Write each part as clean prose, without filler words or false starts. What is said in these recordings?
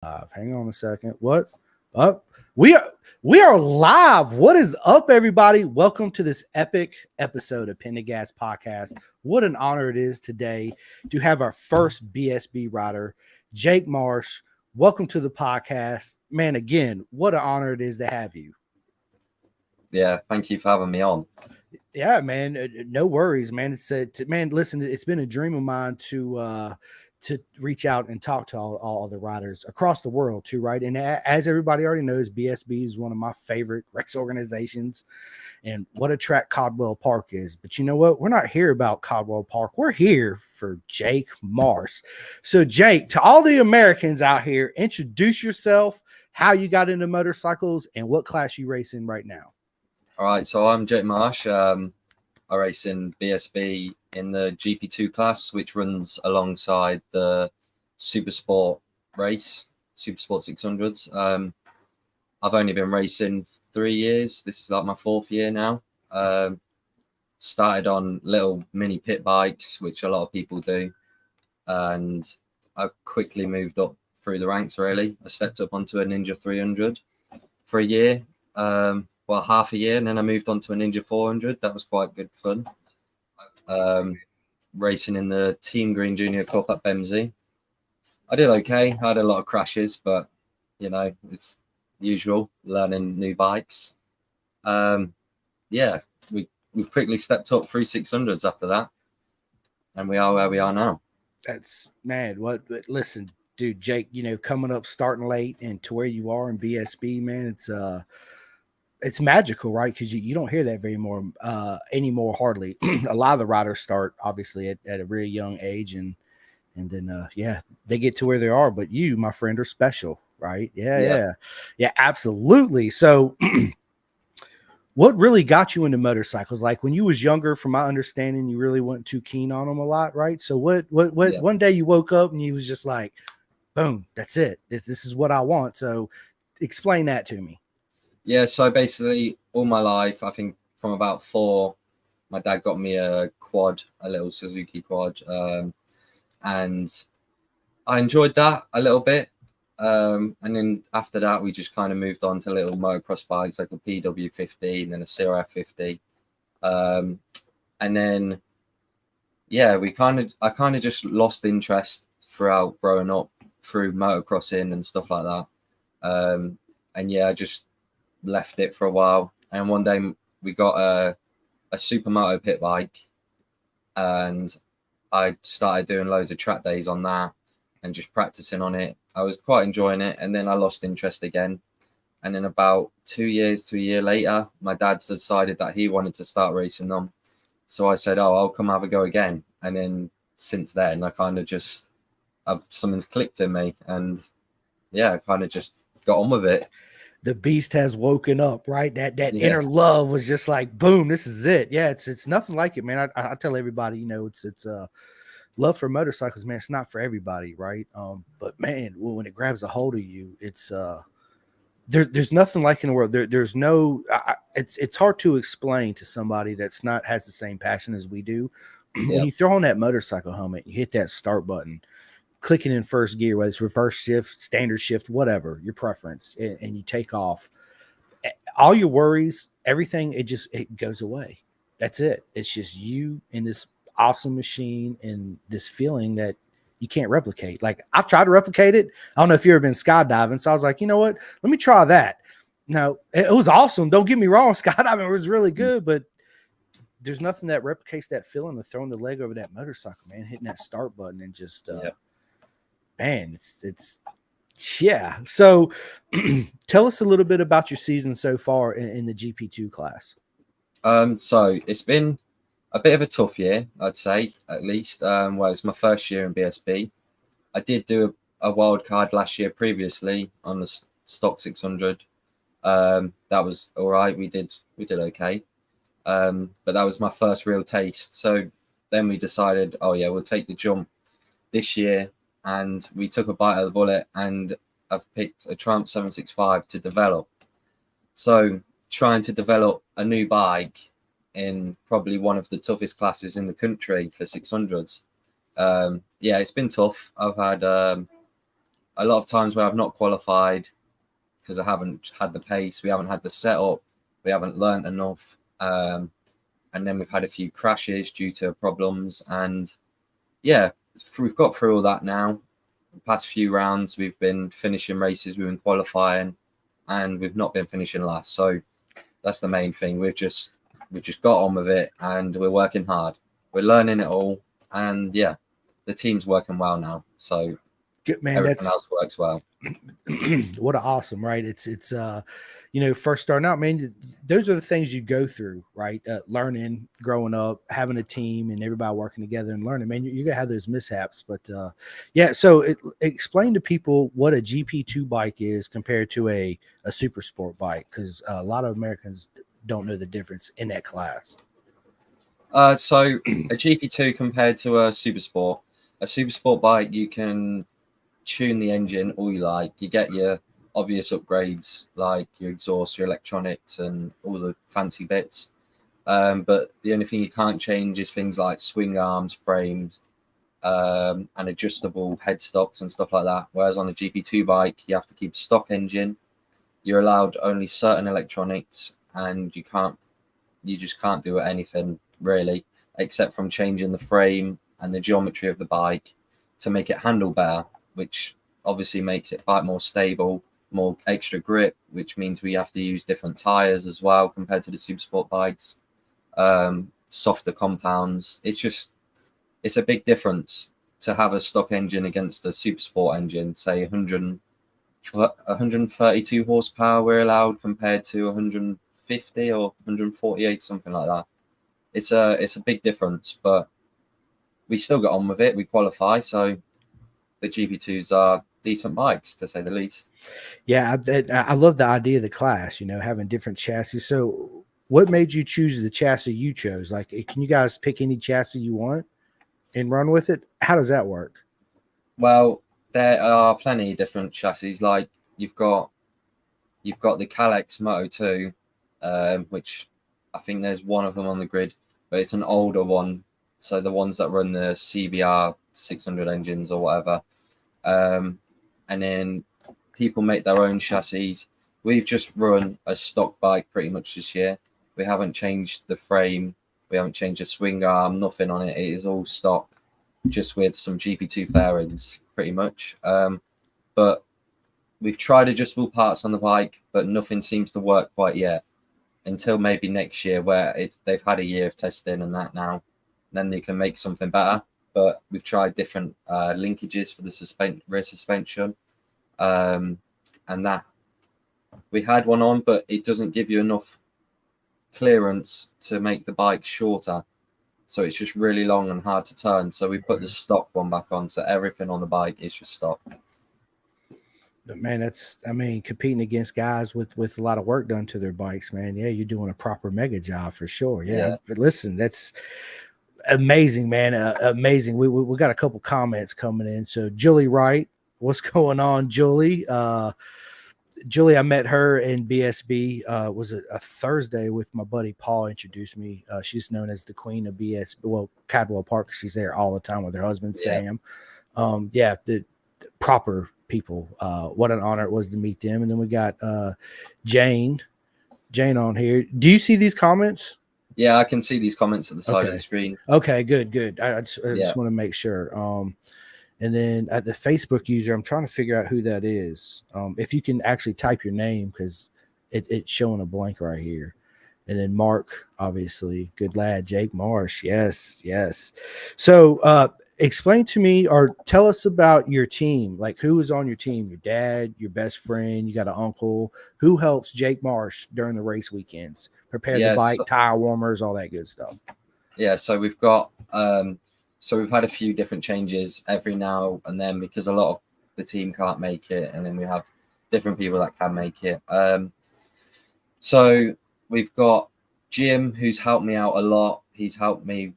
Hang on a second. What up? We are live. What is up, everybody? Welcome to this epic episode of Pendergast Podcast. What an honor it is today to have our first BSB rider, Jake Marsh. Welcome to the podcast, man. Again, what an honor it is to have you. Yeah, thank you for having me on. Yeah, man. No worries, man. Man. Listen, it's been a dream of mine to reach out and talk to all the riders across the world too, right? And as everybody already knows, BSB is one of my favorite race organizations, and what a track Caldwell Park is. But you know what? We're not here about Caldwell Park. We're here for Jake Marsh. So, Jake, to all the Americans out here, introduce yourself, how you got into motorcycles, and what class you race in right now. All right, so I'm Jake Marsh. I race in BSB in the GP2 class, which runs alongside the Super Sport race, Super Sport 600s. I've only been racing 3 years. This is like my 4th year now. Started on little mini pit bikes, which a lot of people do. And I quickly moved up through the ranks, really. I stepped up onto a Ninja 300 for a year. Half a year, and then I moved on to a Ninja 400. That was quite good fun. Racing in the Team Green Junior Cup at Bemsey. I did okay. I had a lot of crashes, but you know, it's usual learning new bikes. We've quickly stepped up through 600s after that, and we are where we are now. That's mad. Listen, dude, Jake, you know, coming up starting late and to where you are in BSB, man, it's magical, right? Because you don't hear that anymore hardly. A lot of the riders start obviously at a really young age, and then they get to where they are. But you, my friend, are special, right? Yeah, absolutely. So what really got you into motorcycles? Like when you was younger, from my understanding, you really weren't too keen on them a lot, right? So what one day you woke up and you was just like, boom, that's it. This is what I want. So explain that to me. Yeah, so basically all my life, I think from about 4, my dad got me a quad, a little Suzuki quad. And I enjoyed that a little bit. And then after that, we just kind of moved on to little motocross bikes like a PW50 and then a CRF50. And then, I kind of just lost interest throughout growing up through motocrossing and stuff like that. I just left it for a while, and one day we got a supermoto pit bike, and I started doing loads of track days on that and just practicing on it. I was quite enjoying it, and then I lost interest again. And then about 2 years to a year later, my dad decided that he wanted to start racing them. So I said, oh, I'll come have a go again. And then since then, I kind of just something's clicked in me, and I kind of just got on with it. The beast has woken up, right? That inner love was just like, boom, this is it. Yeah, it's nothing like it, man. I tell everybody, you know, it's love for motorcycles, man. It's not for everybody, right? But man, when it grabs a hold of you, it's there's nothing like in the world. There's no it's hard to explain to somebody that's not has the same passion as we do. When you throw on that motorcycle helmet, you hit that start button, clicking in first gear, whether it's reverse shift, standard shift, whatever your preference, and you take off, all your worries, everything, it goes away. That's it. It's just you in this awesome machine and this feeling that you can't replicate. Like I've tried to replicate it. I don't know if you've ever been skydiving. So I was like, you know what? Let me try that. Now it was awesome. Don't get me wrong. Skydiving was really good, but there's nothing that replicates that feeling of throwing the leg over that motorcycle, man, hitting that start button and just, man, it's So tell us a little bit about your season so far in the GP2 class. So it's been a bit of a tough year, I'd say, at least. It's my first year in BSB. I did do a wild card last year previously on the stock 600. That was all right. We did okay. But that was my first real taste. So then we decided, we'll take the jump this year. And we took a bite of the bullet, and I've picked a Triumph 765 to develop. So trying to develop a new bike in probably one of the toughest classes in the country for 600s. It's been tough. I've had a lot of times where I've not qualified because I haven't had the pace, we haven't had the setup, we haven't learnt enough, and then we've had a few crashes due to problems. And yeah, we've got through all that now. The past few rounds, we've been finishing races, we've been qualifying, and we've not been finishing last. So that's the main thing. We've just got on with it, and we're working hard. We're learning it all, and yeah, the team's working well now. So Good, man. everything else works well. What an awesome, right? It's first starting out, man. Those are the things you go through, right? Learning, growing up, having a team, and everybody working together and learning. Man, you're gonna have those mishaps, but yeah. So explain to people what a GP2 bike is compared to a super sport bike, because a lot of Americans don't know the difference in that class. So a GP2 compared to a super sport bike, you can tune the engine all you like. You get your obvious upgrades like your exhaust, your electronics, and all the fancy bits. But the only thing you can't change is things like swing arms, frames, and adjustable headstocks and stuff like that. Whereas on a GP2 bike, you have to keep stock engine. You're allowed only certain electronics, and you just can't do anything really, except from changing the frame and the geometry of the bike to make it handle better, which obviously makes it bike more stable, more extra grip, which means we have to use different tires as well compared to the super sport bikes, softer compounds. It's a big difference to have a stock engine against a super sport engine, say 132 horsepower we're allowed compared to 150 or 148, something like that. It's a big difference, but we still get on with it. We qualify, so the GP2s are decent bikes, to say the least. Yeah, I love the idea of the class, having different chassis. So what made you choose the chassis you chose? Like, can you guys pick any chassis you want and run with it? How does that work? Well, there are plenty of different chassis. Like you've got the Kalex Moto 2, which I think there's one of them on the grid, but it's an older one. So the ones that run the CBR 600 engines or whatever. And then people make their own chassis. We've just run a stock bike pretty much this year. We haven't changed the frame. We haven't changed the swing arm, nothing on it. It is all stock, just with some GP2 fairings pretty much. But we've tried adjustable parts on the bike, but nothing seems to work quite yet until maybe next year, where they've had a year of testing and that now. Then they can make something better. But we've tried different linkages for the rear suspension, and that we had one on, but it doesn't give you enough clearance to make the bike shorter. So it's just really long and hard to turn. So we put the stock one back on, so everything on the bike is just stock. But man, competing against guys with a lot of work done to their bikes, man. Yeah, you're doing a proper mega job for sure. Yeah. But listen, that's amazing, man. Amazing. We got a couple comments coming in. So Julie Wright, what's going on, Julie? Julie, I met her in BSB. Was a Thursday with my buddy Paul introduced me. She's known as the queen of BSB. Well, Cadwell Park. She's there all the time with her husband Sam. The proper people. What an honor it was to meet them. And then we got Jane on here. Do you see these comments? Yeah, I can see these comments at the side of the screen. Okay, good. I just want to make sure. And then at the Facebook user, I'm trying to figure out who that is. If you can actually type your name, because it's showing a blank right here. And then Mark, obviously, good lad, Jake Marsh. Yes. So explain to me or tell us about your team. Like, who is on your team? Your dad, your best friend, you got an uncle. Who helps Jake Marsh during the race weekends? Prepare the bike, tire warmers, all that good stuff. Yeah, so we've got we've had a few different changes every now and then because a lot of the team can't make it, and then we have different people that can make it. So we've got Jim, who's helped me out a lot. He's helped me.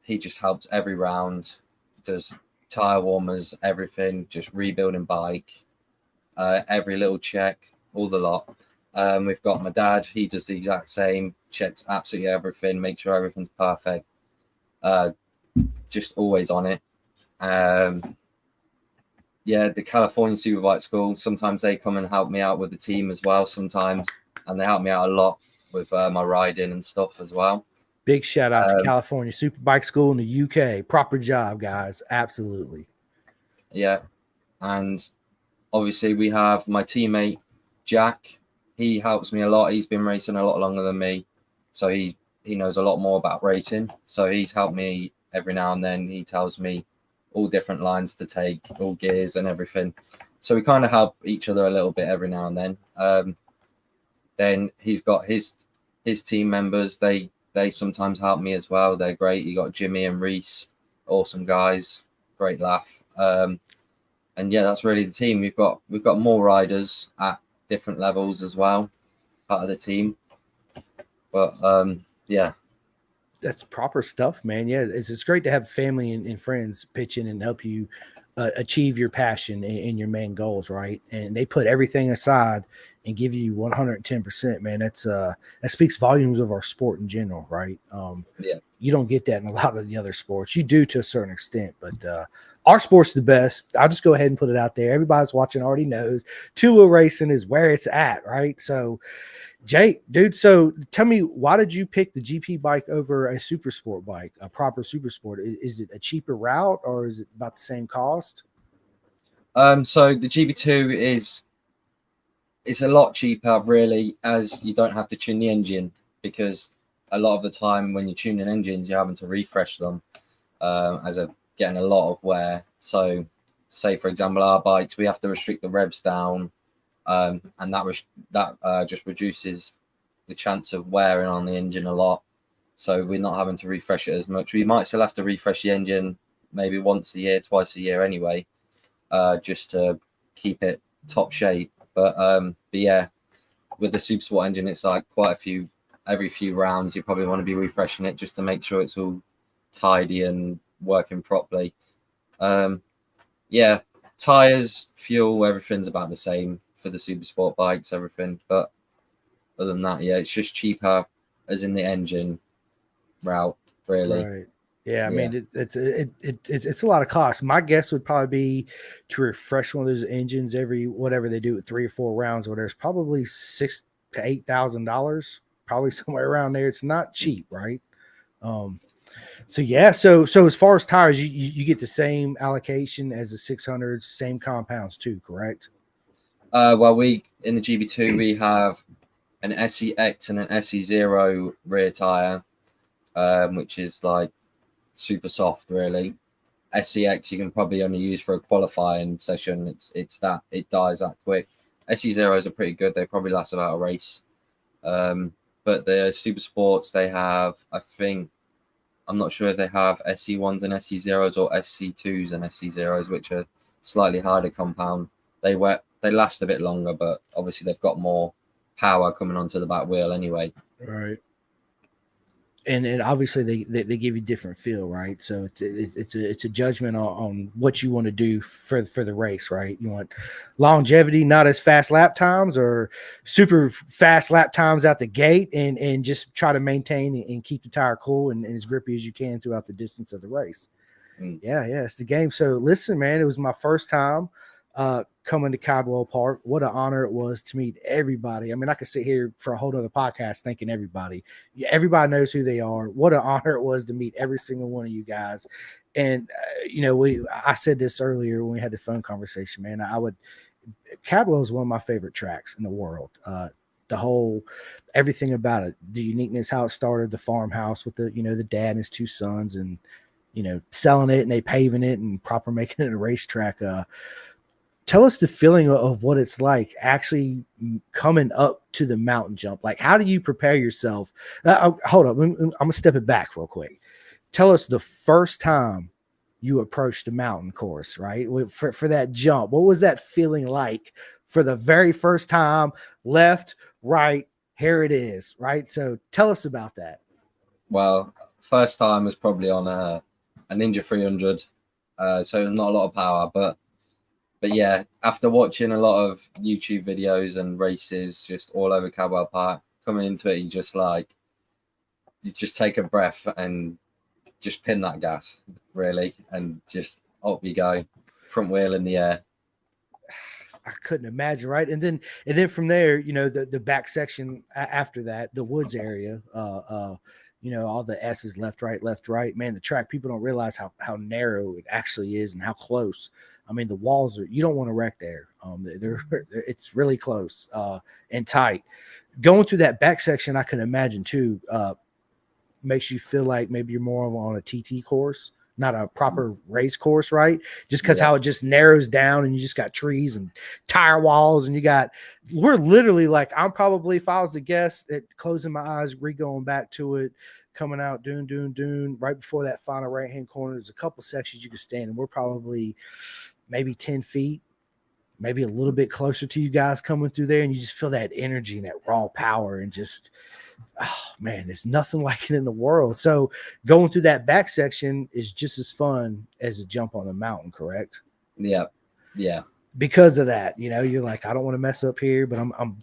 He just helps every round, does tire warmers, everything, just rebuilding bike, every little check, all the lot. We've got my dad. He does the exact same, checks absolutely everything, makes sure everything's perfect. Just always on it. yeah, the California Superbike School. Sometimes they come and help me out with the team as well. Sometimes, and they help me out a lot with my riding and stuff as well. Big shout out to California Superbike School in the UK. Proper job, guys. Absolutely. Yeah, and obviously we have my teammate Jack. He helps me a lot. He's been racing a lot longer than me, so he knows a lot more about racing. So he's helped me every now and then. He tells me all different lines to take, all gears and everything. So we kind of help each other a little bit every now and then. Then he's got his team members. They sometimes help me as well. They're great. You got Jimmy and Reese, awesome guys, great laugh. And yeah, that's really the team. We've got more riders at different levels as well, part of the team. But yeah, that's proper stuff, man. Yeah, it's great to have family and friends pitch in and help you achieve your passion and your main goals, right? And they put everything aside and give you 110%, man. That's that speaks volumes of our sport in general, right? Yeah, you don't get that in a lot of the other sports. You do to a certain extent, but our sport's the best. I'll just go ahead and put it out there. Everybody's watching already knows two-wheel racing is where it's at, right? So Jake, dude, so tell me, why did you pick the GP bike over a super sport bike, a proper super sport? Is it a cheaper route or is it about the same cost? So the GB2 it's a lot cheaper, really, as you don't have to tune the engine, because a lot of the time when you're tuning engines, you're having to refresh them as a getting a lot of wear. So, say for example, our bikes, we have to restrict the revs down, and that just reduces the chance of wearing on the engine a lot. So we're not having to refresh it as much. We might still have to refresh the engine maybe once a year, twice a year anyway, just to keep it top shape. But yeah, with the Super Sport engine, it's like every few rounds, you probably want to be refreshing it just to make sure it's all tidy and working properly. Yeah, tires, fuel, everything's about the same for the Super Sport bikes, everything. But other than that, yeah, it's just cheaper, as in the engine route, really. Right. Yeah, I mean it's a lot of cost. My guess would probably be to refresh one of those engines every whatever they do at 3 or 4 rounds, where there's probably $6,000 to $8,000, probably somewhere around there. It's not cheap, right? So yeah, so as far as tires, you get the same allocation as the 600s, same compounds too, correct? Well, we in the GB2 we have an SEX and an SE0 rear tire, which is like super soft, really. SEX you can probably only use for a qualifying session. It dies that quick. SE0s are pretty good. They probably last about a race. But the Super Sports, they have, I think, I'm not sure if they have SE1s and SE0s or SC2s and SE0s, which are slightly harder compound. They last a bit longer, but obviously they've got more power coming onto the back wheel anyway. Right. And obviously they give you different feel, right? So it's a judgment on what you want to do for the race, right? You want longevity, not as fast lap times, or super fast lap times out the gate, and just try to maintain and keep the tire cool and as grippy as you can throughout the distance of the race. Yeah, it's the game. So listen, man, it was my first time coming to Caldwell Park. What an honor it was to meet everybody. I mean, I could sit here for a whole other podcast thanking everybody. Everybody knows who they are. What an honor it was to meet every single one of you guys. And I said this earlier when we had the phone conversation, man. Caldwell is one of my favorite tracks in the world. The whole everything about it, the uniqueness, how it started, the farmhouse with the dad and his 2 sons, and selling it and they paving it and proper making it a racetrack. Tell us the feeling of what it's like actually coming up to the mountain jump. Like, how do you prepare yourself? Hold up. I'm going to step it back real quick. Tell us the first time you approached the mountain course, right? For that jump. What was that feeling like for the very first time? Left, right, here it is, right? So tell us about that. Well, first time was probably on a Ninja 300. So not a lot of power, but yeah, after watching a lot of YouTube videos and races just all over Caldwell Park, coming into it, you just take a breath and just pin that gas, really, and just up you go, front wheel in the air. I couldn't imagine, right? And then from there, you know, the back section after that, the woods area, you know, all the S's left, right. Man, the track, people don't realize how narrow it actually is and how close. I mean, the walls are, you don't want to wreck there. They're it's really close and tight. Going through that back section, I can imagine too, makes you feel like maybe you're more on a TT course, not a proper race course, right? Just because how it just narrows down and you just got trees and tire walls and we're literally like, I'm probably, if I was to guess, at closing my eyes, going back to it, coming out, doon, right before that final right-hand corner, there's a couple sections you can stand and we're probably maybe 10 feet, maybe a little bit closer to you guys coming through there, and you just feel that energy and that raw power and just, oh man, there's nothing like it in the world. So going through that back section is just as fun as a jump on the mountain, correct? Yeah. Because of that, you know, you're like, I don't want to mess up here, but I'm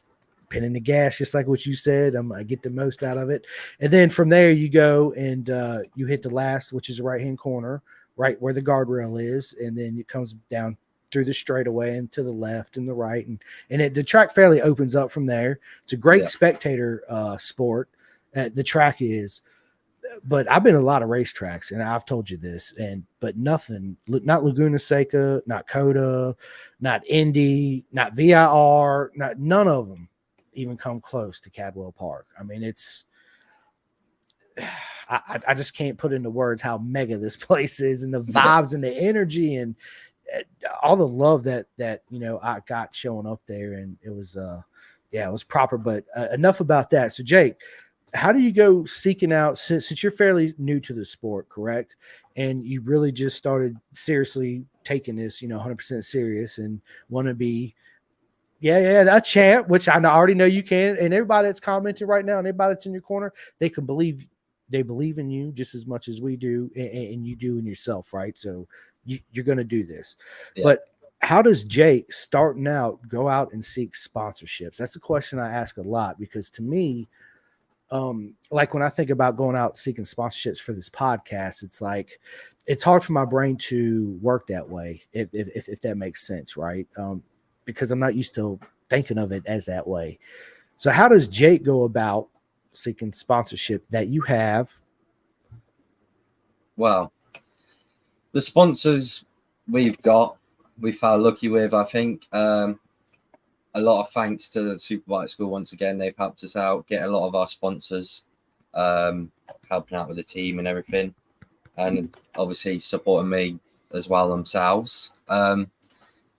pinning the gas, just like what you said. I get the most out of it. And then from there you go and you hit the last, which is the right-hand corner, right where the guardrail is. And then it comes down through the straightaway and to the left and the right. And the track fairly opens up from there. It's a great spectator sport. The track is, but I've been to a lot of racetracks and I've told you this, but nothing, not Laguna Seca, not COTA, not Indy, not VIR, none of them even come close to Cadwell Park. I mean, it's, I just can't put into words how mega this place is, and the vibes and the energy and all the love that you know I got showing up there, and it was it was proper. But enough about that. So Jake, how do you go seeking out, since you're fairly new to the sport, correct? And you really just started seriously taking this, you know, 100% serious and want to be a champ, which I already know you can. And everybody that's commenting right now and everybody that's in your corner, they believe in you just as much as we do, and you do in yourself, right? So you're going to do this. But how does Jake, starting out, go out and seek sponsorships? That's a question I ask a lot, because to me, like when I think about going out seeking sponsorships for this podcast, it's like, it's hard for my brain to work that way, if that makes sense, right? Because I'm not used to thinking of it as that way. So how does Jake go about seeking sponsorship that you have? Well, the sponsors we felt lucky with, I think. A lot of thanks to the Superbike School once again. They've helped us out, get a lot of our sponsors, helping out with the team and everything, and obviously supporting me as well themselves. But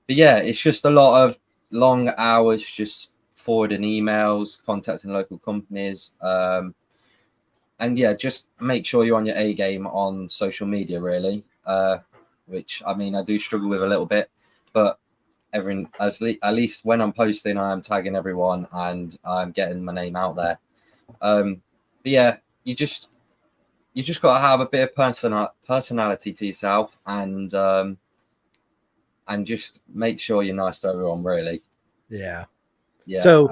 yeah, it's just a lot of long hours just forwarding emails, contacting local companies, and yeah, just make sure you're on your A game on social media, really, which I mean I do struggle with a little bit, but everyone, at least when I'm posting, I am tagging everyone and I'm getting my name out there. But yeah, you just got to have a bit of personality to yourself, and just make sure you're nice to everyone, really. Yeah. So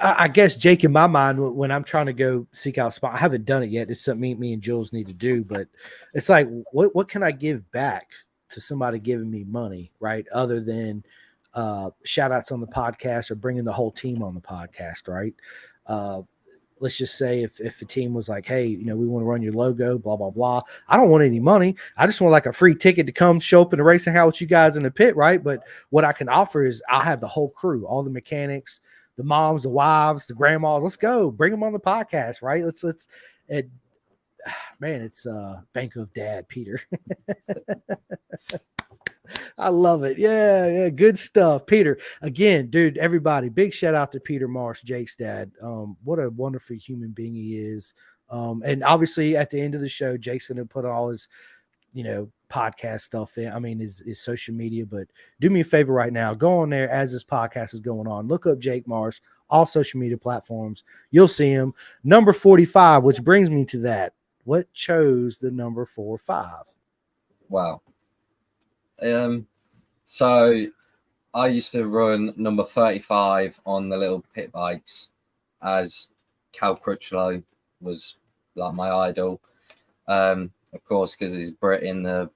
I guess, Jake, in my mind, when I'm trying to go seek out spot, I haven't done it yet. It's something me and Jules need to do, but it's like, what can I give back to somebody giving me money, right? Other than shout outs on the podcast or bringing the whole team on the podcast, right? Let's just say if a team was like, hey, you know, we want to run your logo, blah, blah, blah. I don't want any money. I just want like a free ticket to come show up in the racing house with you guys in the pit, right? But what I can offer is I'll have the whole crew, all the mechanics, the moms, the wives, the grandmas. Let's go. Bring them on the podcast, right? Man, it's Bank of Dad, Peter. I love it. Yeah, good stuff, Peter. Again, dude, everybody, big shout out to Peter Marsh, Jake's dad. What a wonderful human being he is. And obviously, at the end of the show, Jake's going to put all his, you know, podcast stuff in. I mean, his social media. But do me a favor right now, go on there as this podcast is going on. Look up Jake Marsh, all social media platforms. You'll see him. Number 45, which brings me to that. What chose the number 45? Wow. So I used to run number 35 on the little pit bikes, as Cal Crutchlow was like my idol. Of course, because he's Brit in the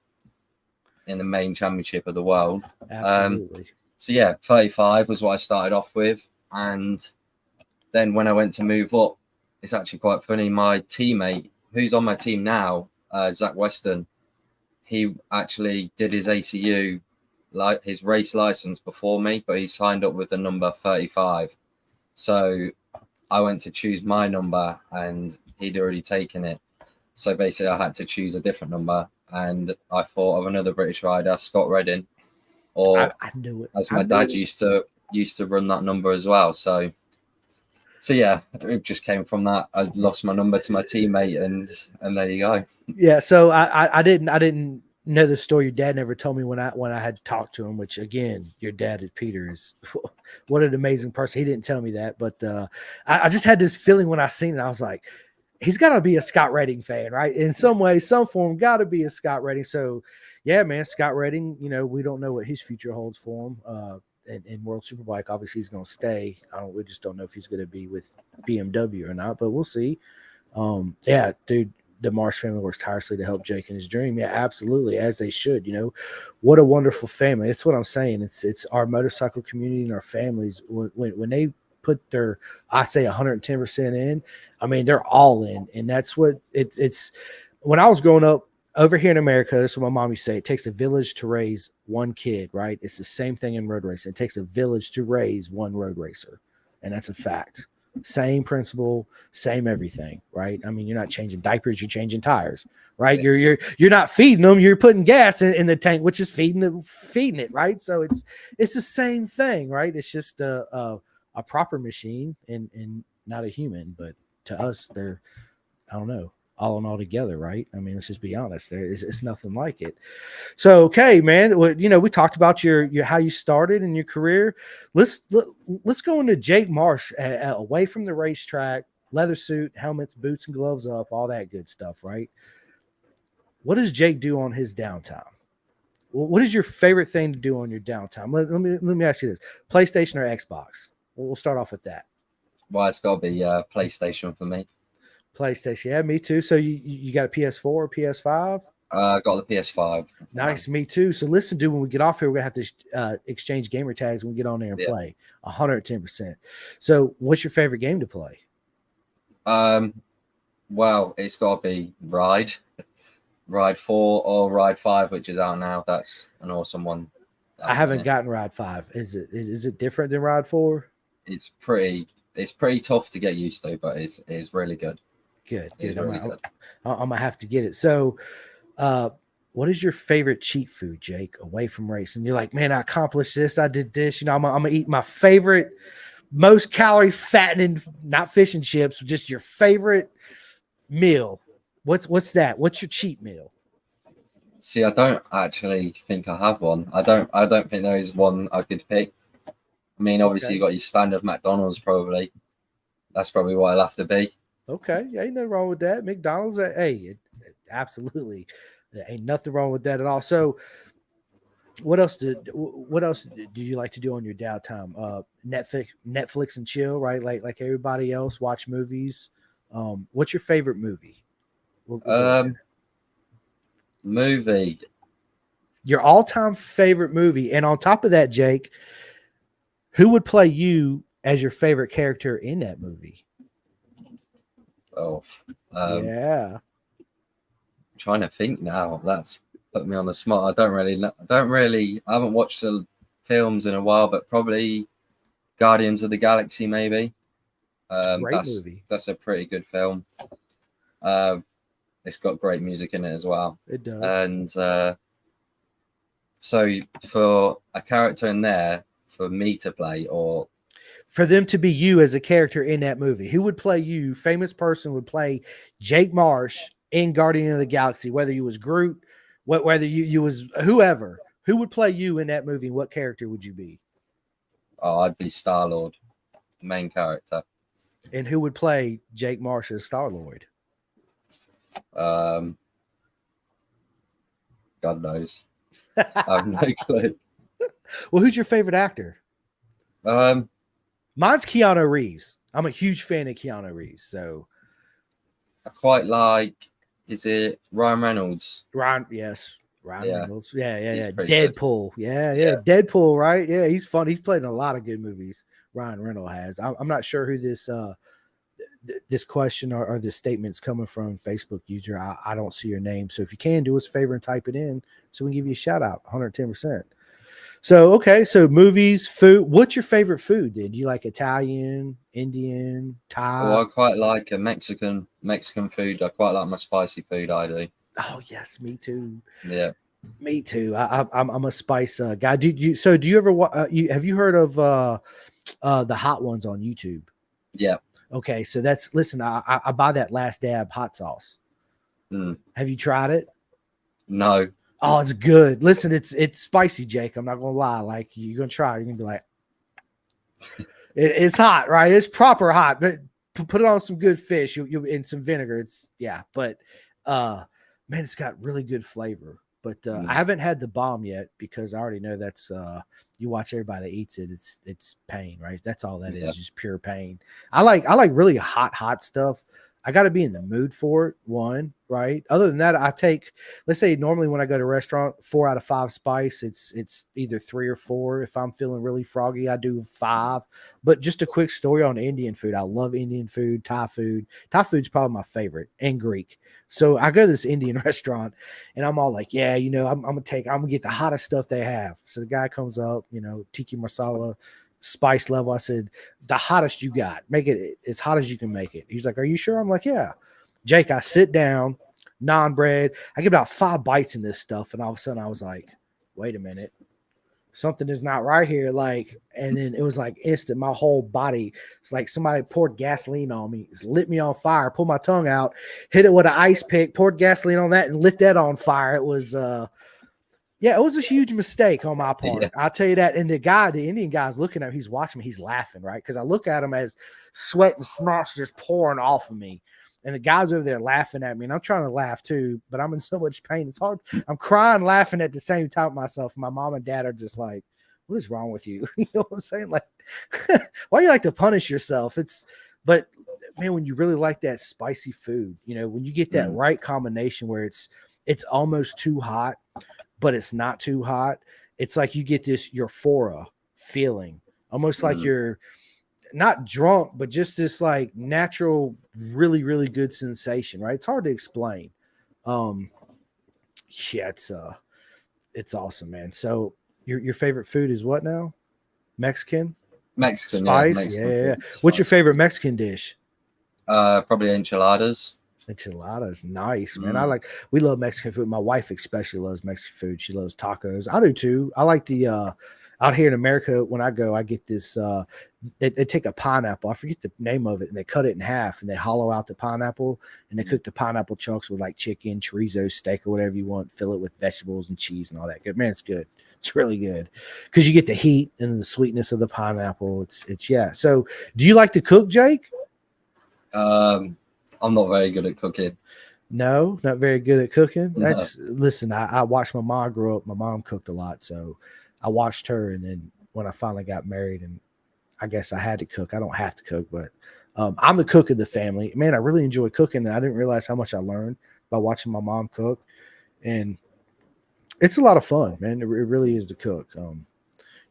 main championship of the world. Absolutely. So yeah, 35 was what I started off with, and then when I went to move up, it's actually quite funny. My teammate, who's on my team now, Zach Weston, he actually did his ACU, like his race license before me, but he signed up with the number 35. So I went to choose my number, and he'd already taken it. So basically, I had to choose a different number, and I thought of another British rider, Scott Redding, or I knew it. as my dad used to run that number as well. So yeah, it just came from that. I lost my number to my teammate, and there you go. Yeah, so I didn't know the story. Your dad never told me when I had talked to him. Which again, your dad, Peter, is what an amazing person. He didn't tell me that, but I just had this feeling when I seen it. I was like, he's got to be a Scott Redding fan, right? In some way, some form, got to be a Scott Redding. So, yeah, man, Scott Redding. You know, we don't know what his future holds for him. In World Superbike, obviously he's going to stay. We just don't know if he's going to be with BMW or not, but we'll see. Yeah, dude, the Marsh family works tirelessly to help Jake in his dream. Yeah, absolutely, as they should. You know, what a wonderful family. That's what I'm saying. It's our motorcycle community and our families when they put their, I say 110% in. I mean, they're all in, and that's what it's. When I was growing up over here in America, this is what my mom used to say: it takes a village to raise one kid, right? It's the same thing in road racing. It takes a village to raise one road racer, and that's a fact. Same principle, same everything, right? I mean, you're not changing diapers, you're changing tires, right? You're not feeding them, you're putting gas in the tank, which is feeding it, right? So it's the same thing, right? It's just a proper machine and not a human, but to us, they're, I don't know, all in all together, right? I mean, let's just be honest. It's nothing like it. So, okay, man. Well, you know, we talked about your how you started in your career. Let's go into Jake Marsh, away from the racetrack, leather suit, helmets, boots and gloves up, all that good stuff, right? What does Jake do on his downtime? What is your favorite thing to do on your downtime? Let me ask you this: PlayStation or Xbox? We'll start off with that. Well, it's got to be PlayStation for me. PlayStation, yeah, me too. So you got a PS4 or PS5? I got the PS5. Nice, me too. So listen, dude, when we get off here, we're gonna have to exchange gamer tags when we get on there and play 110%. So what's your favorite game to play? Well, it's got to be Ride 4 or Ride 5, which is out now. That's an awesome one. I haven't gotten Ride 5. Is it different than Ride 4? It's pretty tough to get used to, but it's really good. Good. I'm gonna have to get it. So, what is your favorite cheat food, Jake, away from racing? You're like, man, I accomplished this. I did this. You know, I'm gonna eat my favorite, most calorie fattening, not fish and chips, just your favorite meal. What's that? What's your cheat meal? See, I don't actually think I have one. I don't think there is one I could pick. I mean, obviously, you got your standard McDonald's, probably. That's probably what I'll have to be. Okay, yeah, ain't nothing wrong with that. McDonald's, hey, absolutely, there ain't nothing wrong with that at all. So, what else do you like to do on your downtime? Netflix and chill, right? Like everybody else, watch movies. What's your favorite movie? Movie. Your all-time favorite movie, and on top of that, Jake, who would play you as your favorite character in that movie? Oh, yeah. I'm trying to think now. That's put me on the spot. I don't really. I haven't watched the films in a while, but probably Guardians of the Galaxy, maybe. Great movie. That's a pretty good film. It's got great music in it as well. It does. And so for a character in there, for me to play, or for them to be you as a character in that movie, who would play you? Famous person would play Jake Marsh in Guardian of the Galaxy, whether you was Groot, whether you was whoever. Who would play you in that movie? What character would you be? Oh, I'd be Star-Lord, main character. And who would play Jake Marsh as Star-Lord? God knows. I have no clue. Well, who's your favorite actor? Mine's Keanu Reeves. I'm a huge fan of Keanu Reeves. So I quite like, is it Ryan Reynolds? Yes. Ryan Yeah, Reynolds. Yeah. he's pretty good. Deadpool. Yeah. Yeah. Deadpool, right? Yeah, he's fun. He's played in a lot of good movies. Ryan Reynolds has. I'm not sure who this question or this statement's coming from. Facebook user. I don't see your name. So if you can, do us a favor and type it in so we can give you a shout out. 110%. So, okay. So movies, food. What's your favorite food? Did you like Italian, Indian, Thai? Oh, I quite like a Mexican food. I quite like my spicy food. I do. Oh yes, me too. Yeah. Me too. I'm a spice guy. Do you ever have you heard of the hot ones on YouTube? Yeah. Okay, so listen. I buy that Last Dab hot sauce. Mm. Have you tried it? No. Oh, it's good. Listen, it's spicy, Jake. I'm not gonna lie. Like you're gonna try, you're gonna be like, it's hot, right? It's proper hot, but put it on some good fish. You in some vinegar. But man, it's got really good flavor. But I haven't had the bomb yet because I already know that's you watch everybody that eats it. It's pain, right? That's all that is, just pure pain. I like really hot stuff. I got to be in the mood for it. One, right? Other than that, I take, let's say normally when I go to a restaurant, 4 out of 5 spice. It's either 3 or 4. If I'm feeling really froggy, I do 5. But just a quick story on Indian food. I love Indian food, Thai food. Thai food's probably my favorite, and Greek. So I go to this Indian restaurant and I'm all like, yeah, I'm gonna get the hottest stuff they have. So the guy comes up, tikka masala, spice level. I said, the hottest you got, make it as hot as you can make it. He's like, are you sure? I'm like, yeah. Jake, I sit down, non bread. I get about 5 bites in this stuff. And all of a sudden I was like, wait a minute. Something is not right here. And then it was like instant. My whole body, it's like somebody poured gasoline on me. It's lit me on fire, pulled my tongue out, hit it with an ice pick, poured gasoline on that and lit that on fire. It was, it was a huge mistake on my part. Yeah. I'll tell you that. And the Indian guy's looking at me, he's watching me, he's laughing, right? Because I look at him as sweat and smarts just pouring off of me. And the guy's over there laughing at me. And I'm trying to laugh too, but I'm in so much pain. It's hard. I'm crying, laughing at the same time myself. My mom and dad are just like, what is wrong with you? You know what I'm saying? Like, why you like to punish yourself? But man, when you really like that spicy food, when you get that right combination where it's almost too hot, but it's not too hot. It's like you get this euphoria feeling, almost like you're not drunk, but just this like natural, really, really good sensation, right? It's hard to explain. It's awesome, man. So your favorite food is what now? Mexican spice? Mexican yeah. What's your favorite Mexican dish? Probably enchiladas. Enchiladas, nice, man. We love Mexican food. My wife especially loves Mexican food. She loves tacos. I do too. I like the out here in America, when I go, I get this they take a pineapple, I forget the name of it, and they cut it in half and they hollow out the pineapple and they cook the pineapple chunks with like chicken, chorizo, steak, or whatever you want, fill it with vegetables and cheese and all that. Good, man, it's good. It's really good because you get the heat and the sweetness of the pineapple. It's yeah. So do you like to cook, Jake? I'm not very good at cooking. No, not very good at cooking. No. Listen, I watched my mom grow up. My mom cooked a lot, so I watched her. And then when I finally got married, and I guess I had to cook. I don't have to cook, but I'm the cook of the family. Man, I really enjoy cooking. And I didn't realize how much I learned by watching my mom cook. And it's a lot of fun, man. It really is to cook.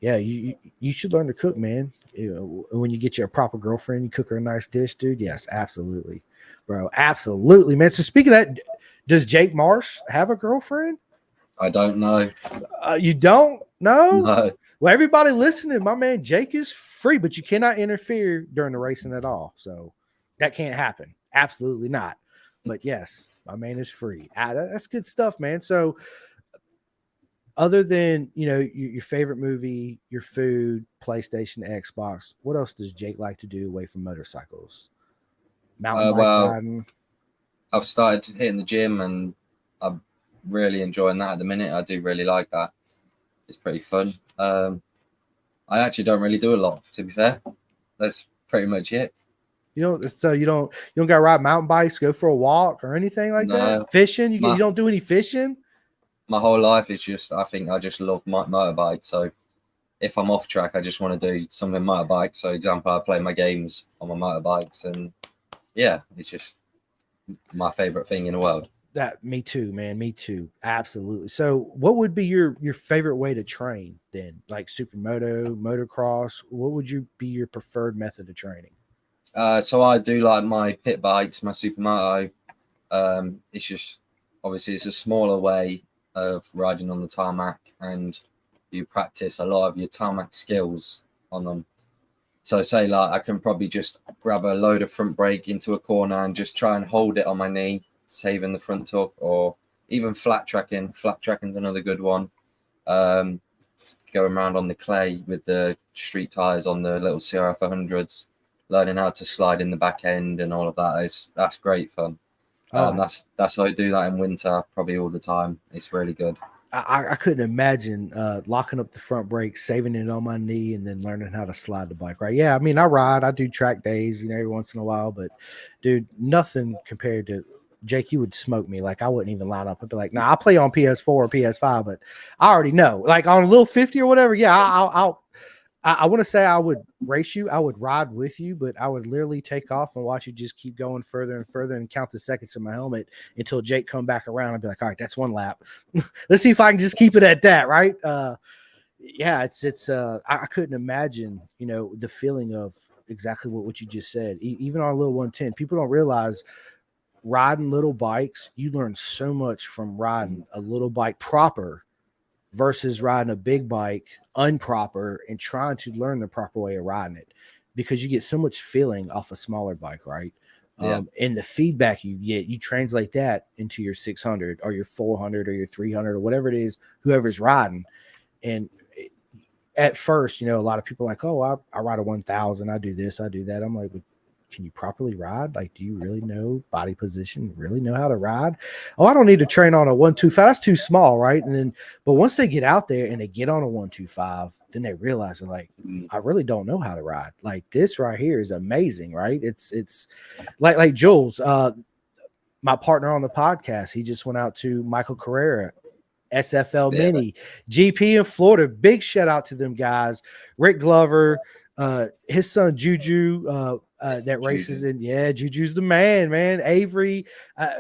Yeah, you should learn to cook, man. When you get your proper girlfriend, you cook her a nice dish, dude. Yes, absolutely. Bro, absolutely, man. So speaking of that, does Jake Marsh have a girlfriend? I don't know. You don't know? No. Well, everybody listening, my man Jake is free, but you cannot interfere during the racing at all. So that can't happen. Absolutely not. But yes, my man is free. That's good stuff, man. So other than, your favorite movie, your food, PlayStation, Xbox, what else does Jake like to do away from motorcycles? Mountain bike riding? I've started hitting the gym and I'm really enjoying that at the minute. I do really like that. It's pretty fun. I actually don't really do a lot, to be fair. That's pretty much it. So you don't got to ride mountain bikes, go for a walk or anything like that? Fishing? You don't do any fishing? My whole life is just, I think I just love motorbike. So if I'm off track, I just want to do something motorbike. So example, I play my games on my motorbikes, and yeah, it's just my favorite thing in the world. That me too, man. Me too. Absolutely. So, what would be your favorite way to train then? Like supermoto, motocross. What would you be your preferred method of training? So I do like my pit bikes, my supermoto. It's just obviously it's a smaller way of riding on the tarmac, and you practice a lot of your tarmac skills on them. So say like I can probably just grab a load of front brake into a corner and just try and hold it on my knee, saving the front tuck, or even flat tracking. Flat tracking's another good one. Um, Going around on the clay with the street tires on the little CRF 100s, learning how to slide in the back end and all of that that's great fun. Oh, That's how I do that in winter, probably all the time. It's really good. I couldn't imagine locking up the front brake, saving it on my knee, and then learning how to slide the bike. Right? Yeah, I mean, I do track days, every once in a while, but dude, nothing compared to Jake. You would smoke me. Like I wouldn't even line up. I'd be like, nah, I play on PS4 or PS5, but I already know. Like on a little 50 or whatever. Yeah, I want to say I would race you. I would ride with you, but I would literally take off and watch you just keep going further and further and count the seconds in my helmet until Jake come back around. I'd be like, all right, that's one lap. Let's see if I can just keep it at that. Right. Yeah, I couldn't imagine, the feeling of exactly what you just said. Even on a little 110, people don't realize riding little bikes, you learn so much from riding a little bike proper versus riding a big bike unproper and trying to learn the proper way of riding it, because you get so much feeling off a smaller bike, right? Yeah. And the feedback you get, you translate that into your 600 or your 400 or your 300 or whatever it is, whoever's riding. And at first, a lot of people are like, oh, I ride a 1000. I do this, I do that. I'm like, can you properly ride? Like, do you really know body position? Really know how to ride? Oh, I don't need to train on a 125. That's too small, right? But once they get out there and they get on a 125, then they realize they're like, I really don't know how to ride. Like this right here is amazing, right? It's like Jules, my partner on the podcast. He just went out to Michael Carrera SFL Yeah. Mini, GP in Florida. Big shout out to them guys. Rick Glover, his son Juju, that races in. Yeah, Juju's the man. Avery.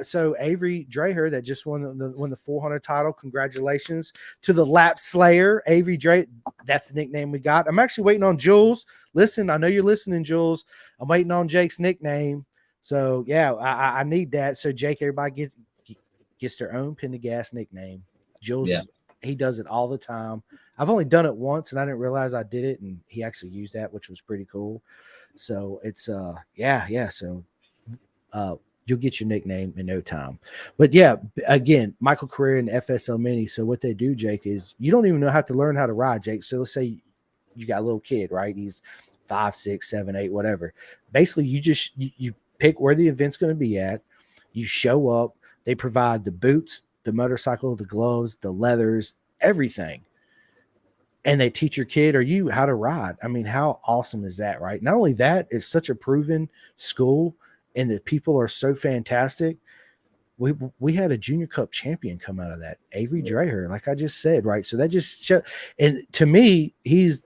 So Avery Draher that just won the 400 title. Congratulations to the lap slayer, Avery Dre. That's the nickname we got. I'm actually waiting on Jules. Listen, I know you're listening, Jules. I'm waiting on Jake's nickname. So yeah, I need that. So Jake, everybody gets their own Pendergast nickname. Jules, he does it all the time. I've only done it once and I didn't realize I did it, and he actually used that, which was pretty cool. So it's yeah. So you'll get your nickname in no time. But yeah, again, Michael Carrera and FSL Mini. So what they do, Jake, is you don't even have to learn how to ride, Jake. So let's say you got a little kid, right? He's 5, 6, 7, 8, whatever. Basically, you pick where the event's going to be at. You show up. They provide the boots, the motorcycle, the gloves, the leathers, everything. And they teach your kid or you how to ride. I mean, how awesome is that, right? Not only that, it's such a proven school and the people are so fantastic. We had a junior cup champion come out of that, Avery Draher, like I just said, right? So that just show, and to me, it's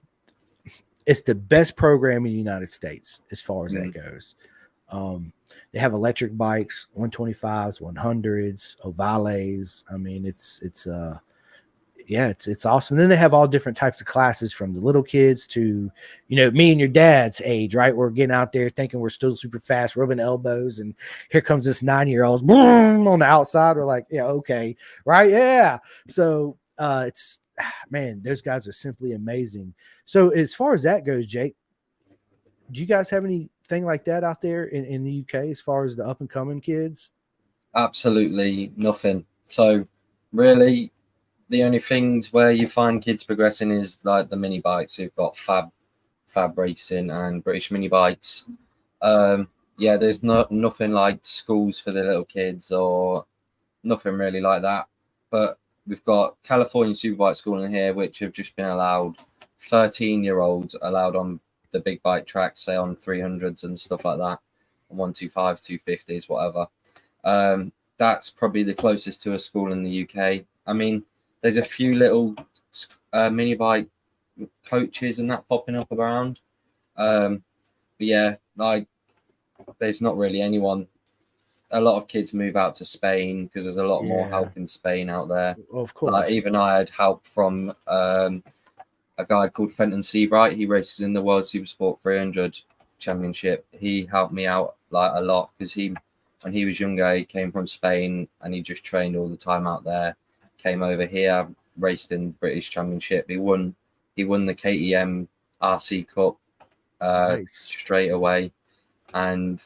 the best program in the United States as far as that goes. They have electric bikes, 125s, 100s, ovales. I mean, it's awesome. And then they have all different types of classes, from the little kids to, me and your dad's age, right? We're getting out there thinking we're still super fast, rubbing elbows, and here comes this 9-year-old on the outside. We're like, yeah, okay, right, yeah. So man, those guys are simply amazing. So as far as that goes, Jake, do you guys have anything like that out there in the UK as far as the up and coming kids? Absolutely nothing. So really, the only things where you find kids progressing is like the mini bikes. Who've got Fab Racing and British Mini Bikes. Yeah, there's nothing like schools for the little kids or nothing really like that. But we've got California Superbike School in here, which have just been allowed 13-year-olds allowed on the big bike tracks, say on 300s and stuff like that, 125s, 250s, whatever. That's probably the closest to a school in the UK. I mean, there's a few little mini bike coaches and that popping up around. But yeah, like there's not really anyone a lot of kids move out to Spain because there's a lot more Yeah, help in Spain out there. of Like course. even I had help from a guy called Fenton Seabright. He races in the World Supersport 300 Championship. He helped me out like a lot because when he was younger, he came from Spain and he just trained all the time out there. Came over here, raced in British Championship. He won the KTM RC Cup Nice. straight away, and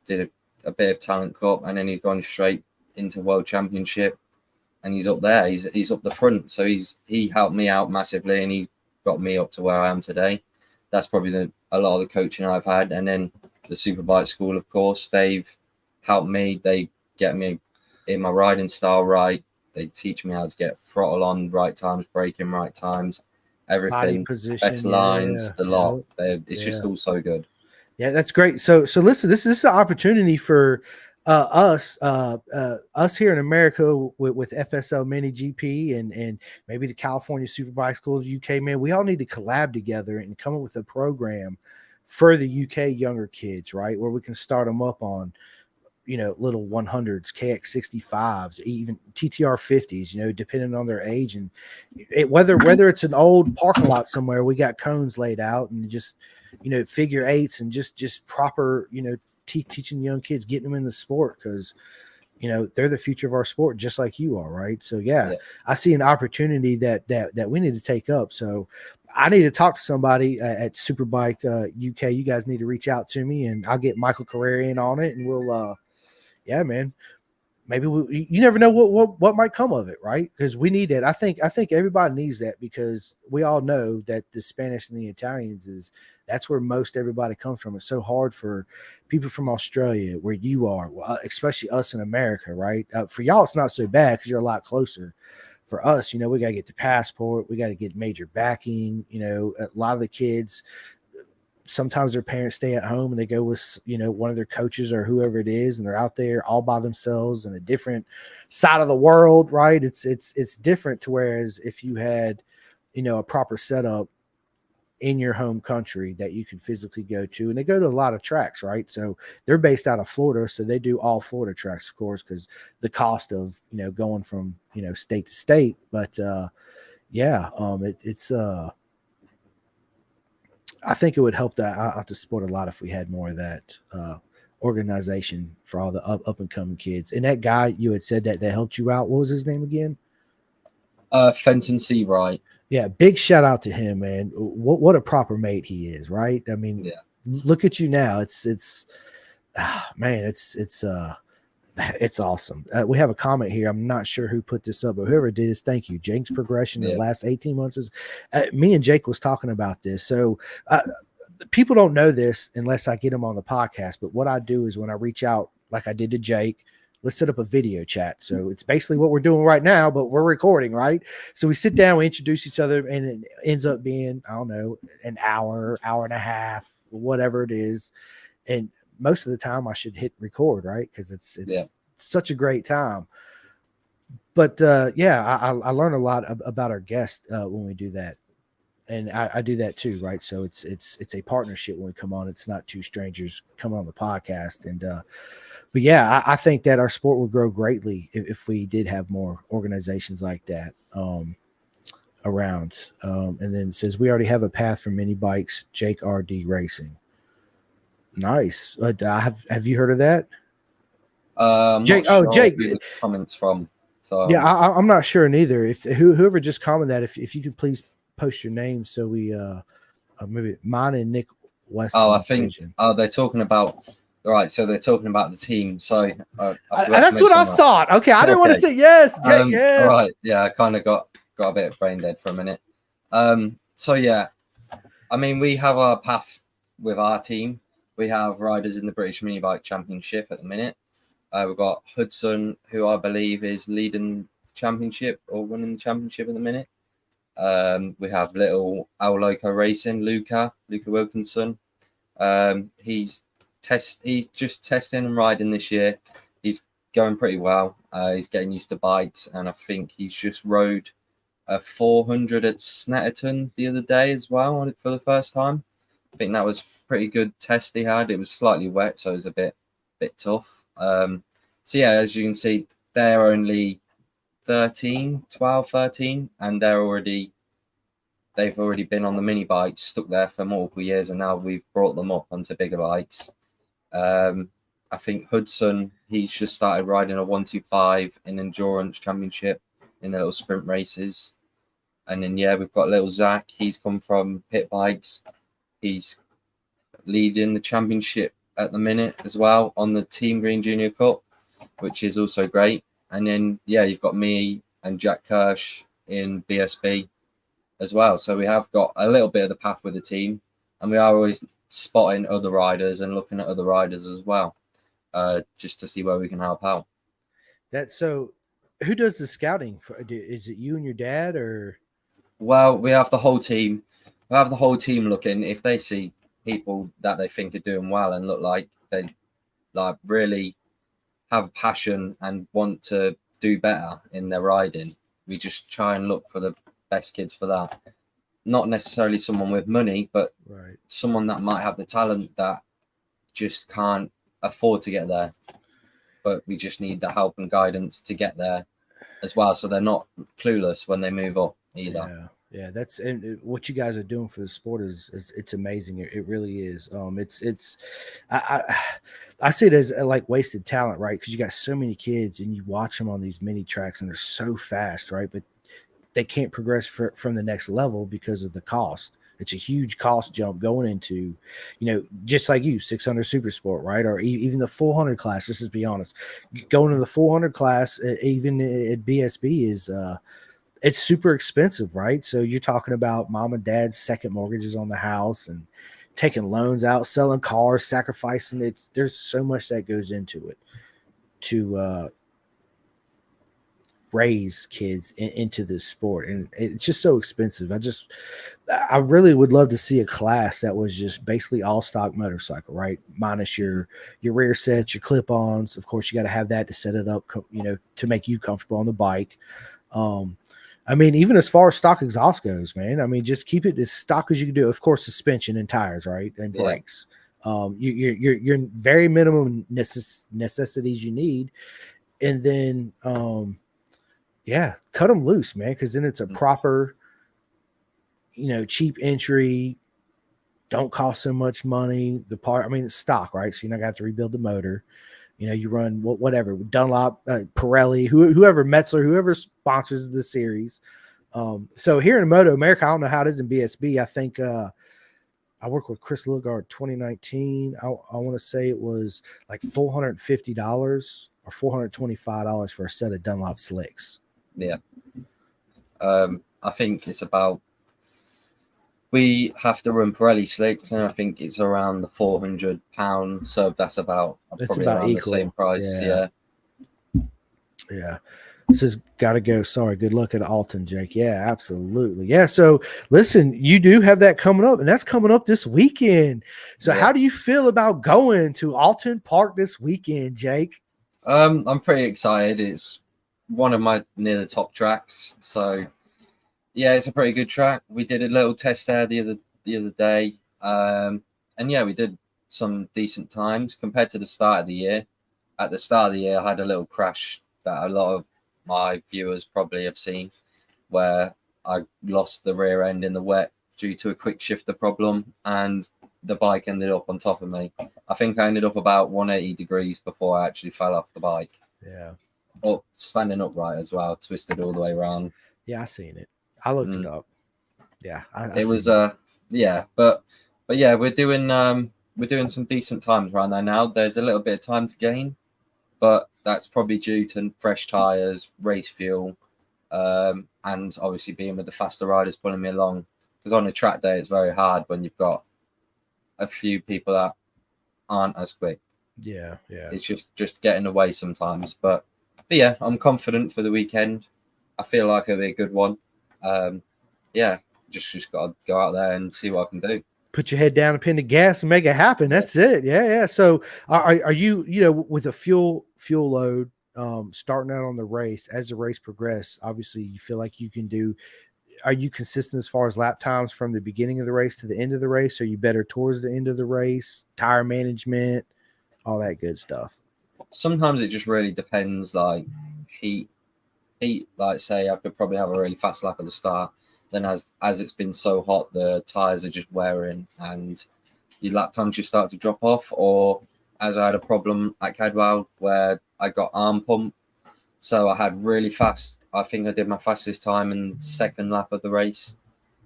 did a bit of Talent Cup, and then he's gone straight into World Championship, and he's up there. He's up the front, so he helped me out massively, and he got me up to where I am today. That's probably a lot of the coaching I've had, and then the Superbike School, of course, they've helped me. They get me in my riding style right. They teach me how to get throttle on right times, braking right times, Body everything, position. best lines, Yeah. the lot. It's just Yeah. all so good. Yeah, that's great. So listen, this is an opportunity for us here in America with FSL Mini GP and maybe the California Superbike School of UK. Man, we all need to collab together and come up with a program for the UK younger kids, right? Where we can start them up on little 100s, KX65s, even TTR 50s, depending on their age. And whether it's an old parking lot somewhere, we got cones laid out and just, figure eights and just proper, teaching young kids, getting them in the sport because, they're the future of our sport, just like you are. Right. So, yeah, Yeah. I see an opportunity that we need to take up. So I need to talk to somebody at Superbike UK. You guys need to reach out to me and I'll get Michael Carrera in on it and we'll, yeah, man. Maybe you never know what might come of it, right? Because we need that. I think everybody needs that because we all know that the Spanish and the Italians that's where most everybody comes from. It's so hard for people from Australia, where you are, especially us in America, right? For y'all, it's not so bad because you're a lot closer. For us, we got to get the passport, we got to get major backing. A lot of the kids, sometimes their parents stay at home and they go with one of their coaches or whoever it is, and they're out there all by themselves in a different side of the world, right? It's different to whereas if you had a proper setup in your home country that you can physically go to, and they go to a lot of tracks, right? So they're based out of Florida, so they do all Florida tracks, of course, because the cost of going from state to state. But yeah, it's I think it would help out the sport a lot if we had more of that organization for all the up and coming kids. And that guy you had said that helped you out. What was his name again? Fenton Seabright. Yeah, big shout out to him, man. What a proper mate he is, right? I mean, Yeah. Look at you now. It's man, it's awesome. We have a comment here. I'm not sure who put this up, but whoever did this, thank you. Jake's progression in the last 18 months is me and Jake was talking about this. So people don't know this unless I get them on the podcast. But what I do is when I reach out, like I did to Jake, let's set up a video chat. So it's basically what we're doing right now, but we're recording, right? So we sit down, we introduce each other, and it ends up being, I don't know, an hour and a half, whatever it is. And most of the time I should hit record, right? Because it's such a great time. But yeah, I learn a lot about our guests when we do that. And I do that too, right? So it's a partnership when we come on. It's not two strangers coming on the podcast. And but yeah, I think that our sport would grow greatly if we did have more organizations like that around. And then it says we already have a path for mini bikes, Jake RD Racing. Nice. Have you heard of that? Jake. Sure Jake. Who the comments from. So yeah, I'm not sure neither. If whoever just commented that, if you could please post your name so we maybe mine and Nick West. I think they're talking about so they're talking about the team. So that's what I thought. Okay, I didn't want to say yes, Jake. Yes. All right. Yeah, I kind of got a bit of brain dead for a minute. So yeah, I mean we have our path with our team. We have riders in the British Mini Bike Championship at the minute. We've got Hudson, who I believe is leading the championship or winning the championship at the minute. We have little Al Loco Racing, Luca Wilkinson. He's just testing and riding this year. He's going pretty well. He's getting used to bikes, and I think he's just rode a 400 at Snetterton the other day as well for the first time. I think that was pretty good test he had. It was slightly wet, so it was a bit tough. So yeah, as you can see, they're only 12, 13, and they've already been on the mini bikes, stuck there for multiple years, and now we've brought them up onto bigger bikes. I think Hudson, he's just started riding a 125 in endurance championship in the little sprint races. And then yeah, we've got little Zach. He's come from pit bikes. He's leading the championship at the minute as well on the Team Green Junior Cup, which is also great. And then yeah, you've got me and Jack Kirsch in BSB as well. So we have got a little bit of the path with the team, and we are always spotting other riders and looking at other riders as well, just to see where we can help out. That's so. Who does the scouting? Is it you and your dad, or? Well, we have the whole team. We have the whole team looking. If they see people that they think are doing well and look like they like really have passion and want to do better in their riding, we just try and look for the best kids for that. Not necessarily someone with money, but right. Someone that might have the talent that just can't afford to get there. But we just need the help and guidance to get there as well, so they're not clueless when they move up either. Yeah, that's and what you guys are doing for the sport is it's amazing. It really is. I see it as like wasted talent, right? Because you got so many kids and you watch them on these mini tracks and they're so fast, right? But they can't progress from the next level because of the cost. It's a huge cost jump going into, just like you, 600 super sport, right? Or even the 400 class. Let's just be honest. Going to the 400 class, even at BSB is, it's super expensive, right? So you're talking about mom and dad's second mortgages on the house and taking loans out, selling cars, sacrificing it. There's so much that goes into it to raise kids into this sport, and it's just so expensive. I really would love to see a class that was just basically all stock motorcycle, right? Minus your rear sets, your clip-ons. Of course, you got to have that to set it up, to make you comfortable on the bike. I mean, even as far as stock exhaust goes, man, I mean, just keep it as stock as you can do. Of course, suspension and tires, right? And brakes. Your very minimum necessities you need. And then, cut them loose, man, because then it's a proper, cheap entry, don't cost so much money. It's stock, right? So you're not going to have to rebuild the motor. You run whatever, Dunlop, Pirelli, whoever, Metzler, whoever sponsors the series. So here in Moto America, I don't know how it is in BSB. I think I worked with Chris Lugard 2019. I want to say it was like $450 or $425 for a set of Dunlop slicks. Yeah. I think it's about, we have to run Pirelli slicks, and I think it's around the £400. So that's about probably around equal. The same price. Yeah. This has got to go. Sorry. Good luck at Alton, Jake. Yeah, absolutely. Yeah. So listen, you do have that coming up, and that's coming up this weekend. So how do you feel about going to Alton Park this weekend, Jake? I'm pretty excited. It's one of my near the top tracks. So yeah, it's a pretty good track. We did a little test there the other day. And yeah, we did some decent times compared to the start of the year. At the start of the year, I had a little crash that a lot of my viewers probably have seen, where I lost the rear end in the wet due to a quick shifter problem, and the bike ended up on top of me. I think I ended up about 180 degrees before I actually fell off the bike. Yeah. Standing upright as well, twisted all the way around. Yeah, I seen it. I looked it up. Yeah, it was yeah, but yeah, we're doing some decent times around there now. There's a little bit of time to gain, but that's probably due to fresh tires, race fuel, and obviously being with the faster riders pulling me along. Because on a track day, it's very hard when you've got a few people that aren't as quick. Yeah. It's just getting away sometimes, but yeah, I'm confident for the weekend. I feel like it'll be a good one. Just got to go out there and see what I can do. Put your head down and pin the gas and make it happen. That's it. Yeah. So are you, with a fuel load, starting out on the race, as the race progresses, obviously you feel like you can do, are you consistent as far as lap times from the beginning of the race to the end of the race? Are you better towards the end of the race, tire management, all that good stuff? sometimes it just really depends. Like heat, like say I could probably have a really fast lap at the start. Then as it's been so hot, the tires are just wearing and your lap times just start to drop off. Or as I had a problem at Cadwell where I got arm pump, so I had really fast. I think I did my fastest time in the second lap of the race,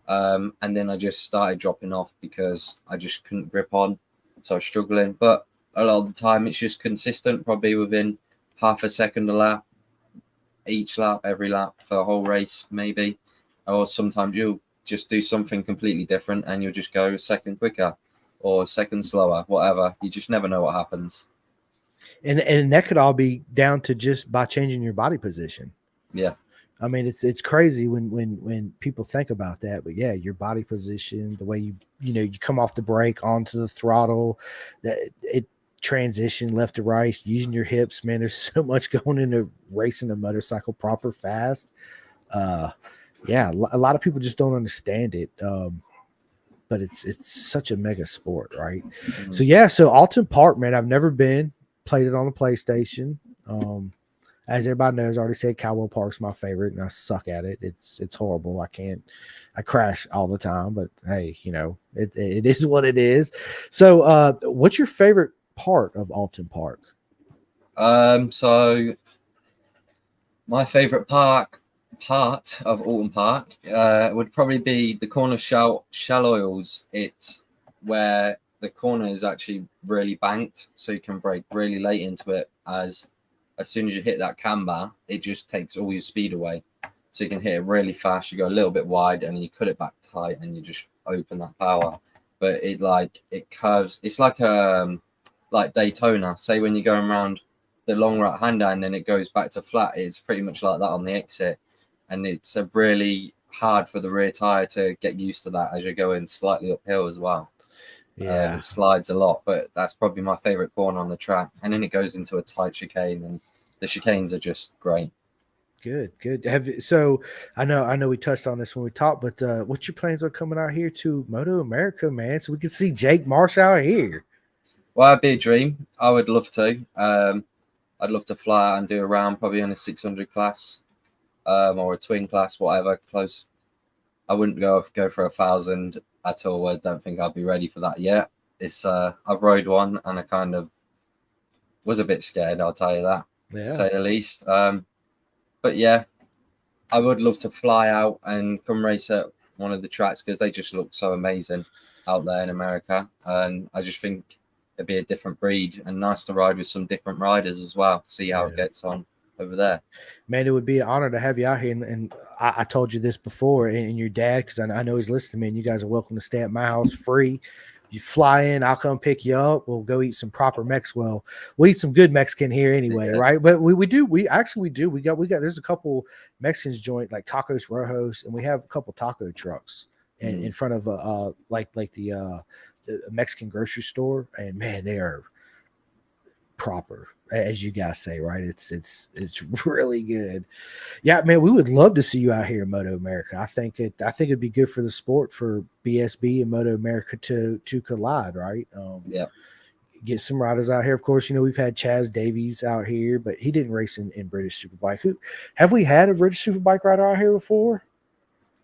and then I just started dropping off because I just couldn't grip on, so I was struggling. But a lot of the time, it's just consistent, probably within half a second a lap, each lap, every lap for a whole race, maybe. Or sometimes you'll just do something completely different and you'll just go a second quicker or a second slower, whatever. You just never know what happens. And that could all be down to just by changing your body position. Yeah. I mean, it's crazy when people think about that, but yeah, your body position, the way you come off the brake onto the throttle, that it transition left to right, using your hips, man. There's so much going into racing a motorcycle proper fast. Yeah, a lot of people just don't understand it. But it's such a mega sport, right? Mm-hmm. So yeah, so Alton Park, man, I've never been, played it on the PlayStation. As everybody knows, I already said Cowell Park's my favorite, and I suck at it. It's horrible. I crash all the time, but hey, it is what it is. So what's your favorite part of Alton Park? So my favorite part of Alton Park would probably be the corner shell oils. It's where the corner is actually really banked, so you can brake really late into it. As soon as you hit that camber, it just takes all your speed away. So you can hit it really fast. You go a little bit wide, and then you cut it back tight, and you just open that power. But it curves. It's like Daytona. Say when you're going around the long right hander and then it goes back to flat, it's pretty much like that on the exit, and it's a really hard for the rear tire to get used to that as you're going slightly uphill as well. Yeah, it slides a lot, but that's probably my favorite corner on the track. And then it goes into a tight chicane, and the chicanes are just great. Good. So I know we touched on this when we talked, but what's your plans on coming out here to Moto America, man, so we can see Jake Marsh out here? Well, that'd be a dream. I would love to. I'd love to fly out and do a round, probably in a 600 class, or a twin class, whatever, close. I wouldn't go for 1,000 at all. I don't think I'd be ready for that yet. It's I've rode one and I kind of was a bit scared, I'll tell you that, to say the least. But yeah, I would love to fly out and come race at one of the tracks because they just look so amazing out there in America. And I just think it'd be a different breed and nice to ride with some different riders as well. See how it gets on over there. Man, it would be an honor to have you out here. And I told you this before, and your dad, because I know he's listening to me, and you guys are welcome to stay at my house free. You fly in, I'll come pick you up. We'll go eat some proper Mexican. We'll eat some good Mexican here anyway, right? But we do. We do. We got. There's a couple Mexicans joint like Tacos Rojos, and we have a couple taco trucks in front of like the Mexican grocery store. And man, they are proper, as you guys say, right? It's really good. Yeah, man, we would love to see you out here in Moto America. I think it'd be good for the sport for BSB and Moto America to collide, right? Get some riders out here. Of course, we've had Chaz Davies out here, but he didn't race in British Superbike. Who have we had a British Superbike rider out here before?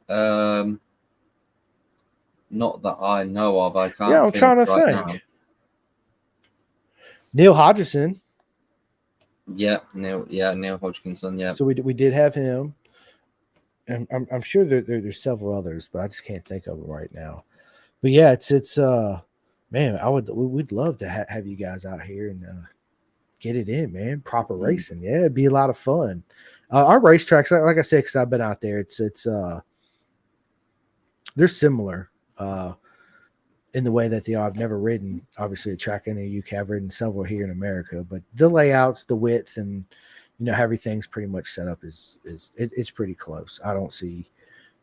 Not that I know of. I can't. Yeah, I'm trying to think. Now. Neil Hodgson. Yeah, Neil Hodgkinson. Yeah. So we did have him, and I'm sure there's several others, but I just can't think of them right now. But yeah, it's man, we'd love to have you guys out here and get it in, man. Proper racing, yeah, it'd be a lot of fun. Our racetracks, like I said, because I've been out there, it's they're similar. In the way that they are. I've never ridden, obviously, a track in the UK. I've ridden several here in America, but the layouts, the width, and how everything's pretty much set up it's pretty close. I don't see,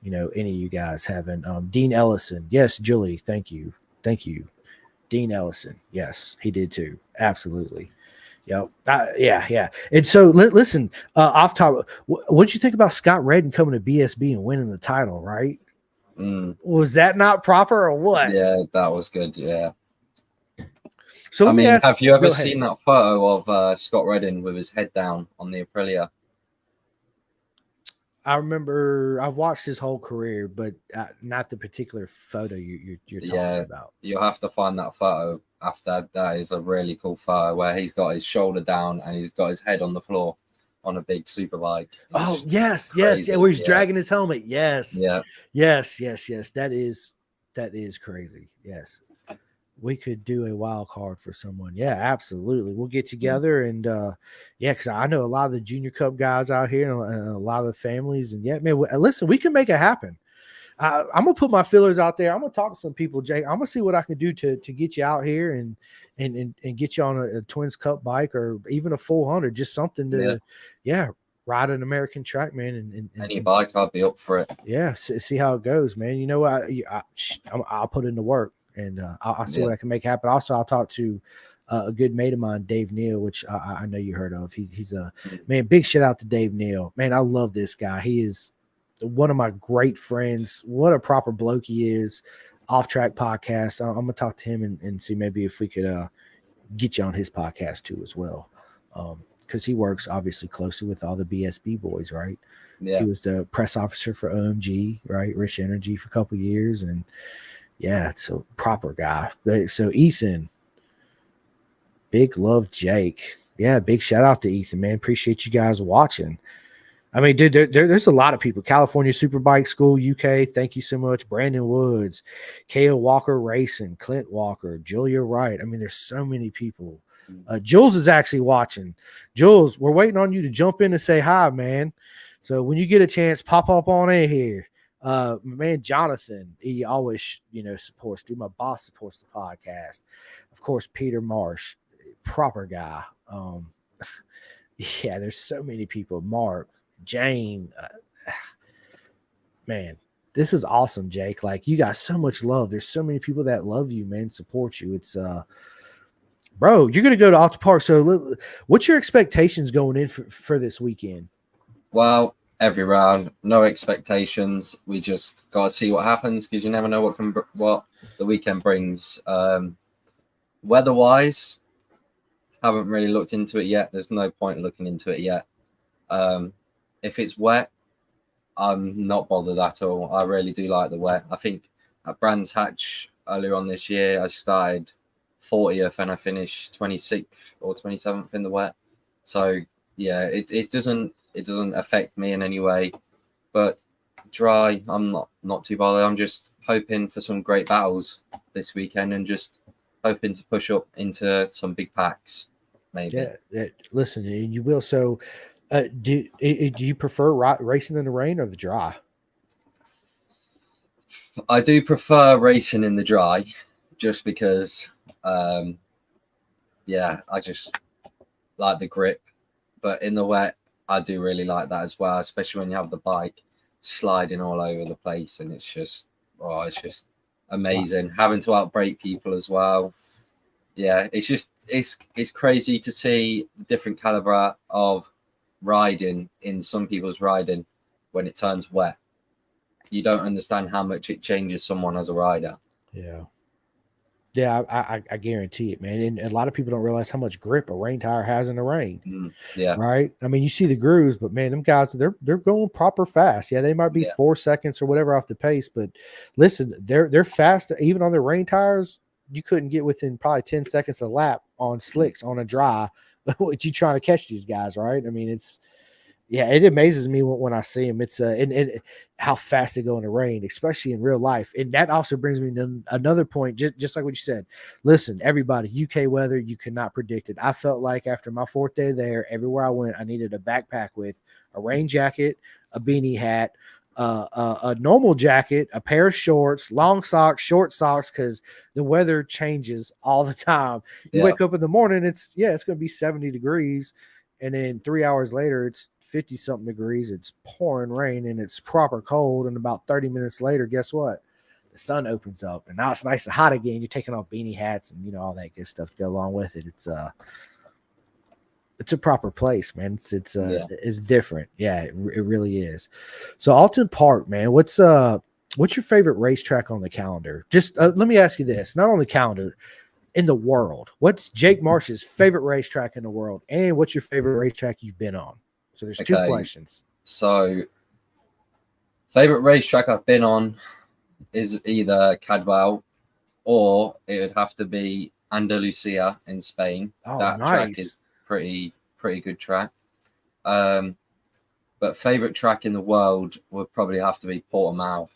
any of you guys having Dean Ellison. Yes, Julie, thank you. Dean Ellison. Yes, he did too. Absolutely. Yep. Yeah. And so listen, off top, what'd you think about Scott Redden coming to BSB and winning the title, right? Was that not proper or what? Yeah, that was good. Yeah. So I let me mean, ask. have you ever Go ahead. seen that photo of Scott Redding with his head down on the Aprilia? I remember I've watched his whole career, but not the particular photo you're talking Yeah, about. you'll have to find that photo after. That is a really cool photo where he's got his shoulder down and he's got his head on the floor on a big superbike. Oh It's yes, yes, yeah. crazy. Where he's Yeah, dragging his helmet. Yes, yeah. yes. That is crazy. Yes, we could do a wild card for someone. Yeah, absolutely. We'll get Mm. together and yeah, because I know a lot of the junior cup guys out here and a lot of the families. And yeah, man, listen, we can make it happen. I'm gonna put my fillers out there. I'm gonna talk to some people, Jay. I'm gonna see what I can do to get you out here and get you on a Twins Cup bike or even a 400, just something Yeah. to, yeah, ride an American track, man, Any bike, I'd be up for it. yeah, see how it goes, man. You know what? I'll put in the work and I'll see Yeah. what I can make happen. Also, I'll talk to a good mate of mine, Dave Neal, which I know you heard of. He's a man. Big shout out to Dave Neal, man. I love this guy. He is one of my great friends. What a proper bloke he is. Off Track Podcast. I'm gonna talk to him and see maybe if we could get you on his podcast too as well, because he works obviously closely with all the BSB boys, right? Yeah. He was the press officer for OMG, right? Rich Energy for a couple of years. And yeah, it's a proper guy. So Ethan, big love, Jake. Yeah, big shout out to Ethan, man. Appreciate you guys watching. I mean, dude, there's a lot of people. California Superbike School, UK. Thank you so much. Brandon Woods, Kale Walker Racing, Clint Walker, Julia Wright. I mean, there's so many people. Jules is actually watching. Jules, we're waiting on you to jump in and say hi, man. So when you get a chance, pop up on in here. Man, Jonathan, he always, supports. Dude, my boss supports the podcast. Of course, Peter Marsh, proper guy. Yeah, there's so many people. Mark, Jane, man, this is awesome, Jake. Like, you got so much love. There's so many people that love you, man, support you. It's bro, you're gonna go to Alta Park. So what's your expectations going in for this weekend? Well, every round, no expectations. We just got to see what happens because you never know what the weekend brings. Weather-wise, haven't really looked into it yet. There's no point looking into it yet. If it's wet, I'm not bothered at all. I really do like the wet. I think at Brands Hatch earlier on this year, I started 40th and I finished 26th or 27th in the wet. So yeah, it doesn't affect me in any way. But dry, I'm not too bothered. I'm just hoping for some great battles this weekend and just hoping to push up into some big packs. Maybe. Yeah, listen, you will. So, do you prefer racing in the rain or the dry? I do prefer racing in the dry, just because, yeah, I just like the grip. But in the wet, I do really like that as well, especially when you have the bike sliding all over the place, and it's just amazing. Wow. Having to outbrake people as well. Yeah, it's crazy to see the different caliber of riding in some people's riding when it turns wet. You don't understand how much it changes someone as a rider. Yeah, I guarantee it, man. And a lot of people don't realize how much grip a rain tire has in the rain. Yeah. Right. I mean, you see the grooves, but man, them guys, they're going proper fast. Yeah, they might be 4 seconds or whatever off the pace, but listen, they're fast. Even on their rain tires, you couldn't get within probably 10 seconds a lap on slicks on a dry. What you trying to catch these guys, right? I mean, it amazes me when I see them. It's and how fast they go in the rain, especially in real life. And that also brings me to another point, just like what you said. Listen, everybody, UK weather, you cannot predict it. I felt like after my 4th day there, everywhere I went, I needed a backpack with a rain jacket, a beanie hat, a normal jacket, a pair of shorts, long socks, short socks, because the weather changes all the time. You wake up in the morning, it's going to be 70 degrees. And then 3 hours later, it's 50 something degrees. It's pouring rain and it's proper cold. And about 30 minutes later, guess what? The sun opens up and now it's nice and hot again. You're taking off beanie hats and all that good stuff to go along with it. It's a proper place, man. It's different. Yeah, it really is. So Alton Park, man, what's your favorite racetrack on the calendar? Just let me ask you this, not on the calendar, in the world. What's Jake Marsh's favorite racetrack in the world, and what's your favorite racetrack you've been on? So there's two questions. So favorite racetrack I've been on is either Cadwell or it would have to be Andalusia in Spain. Oh, that nice. track is pretty good track. But favorite track in the world would probably have to be Portimao.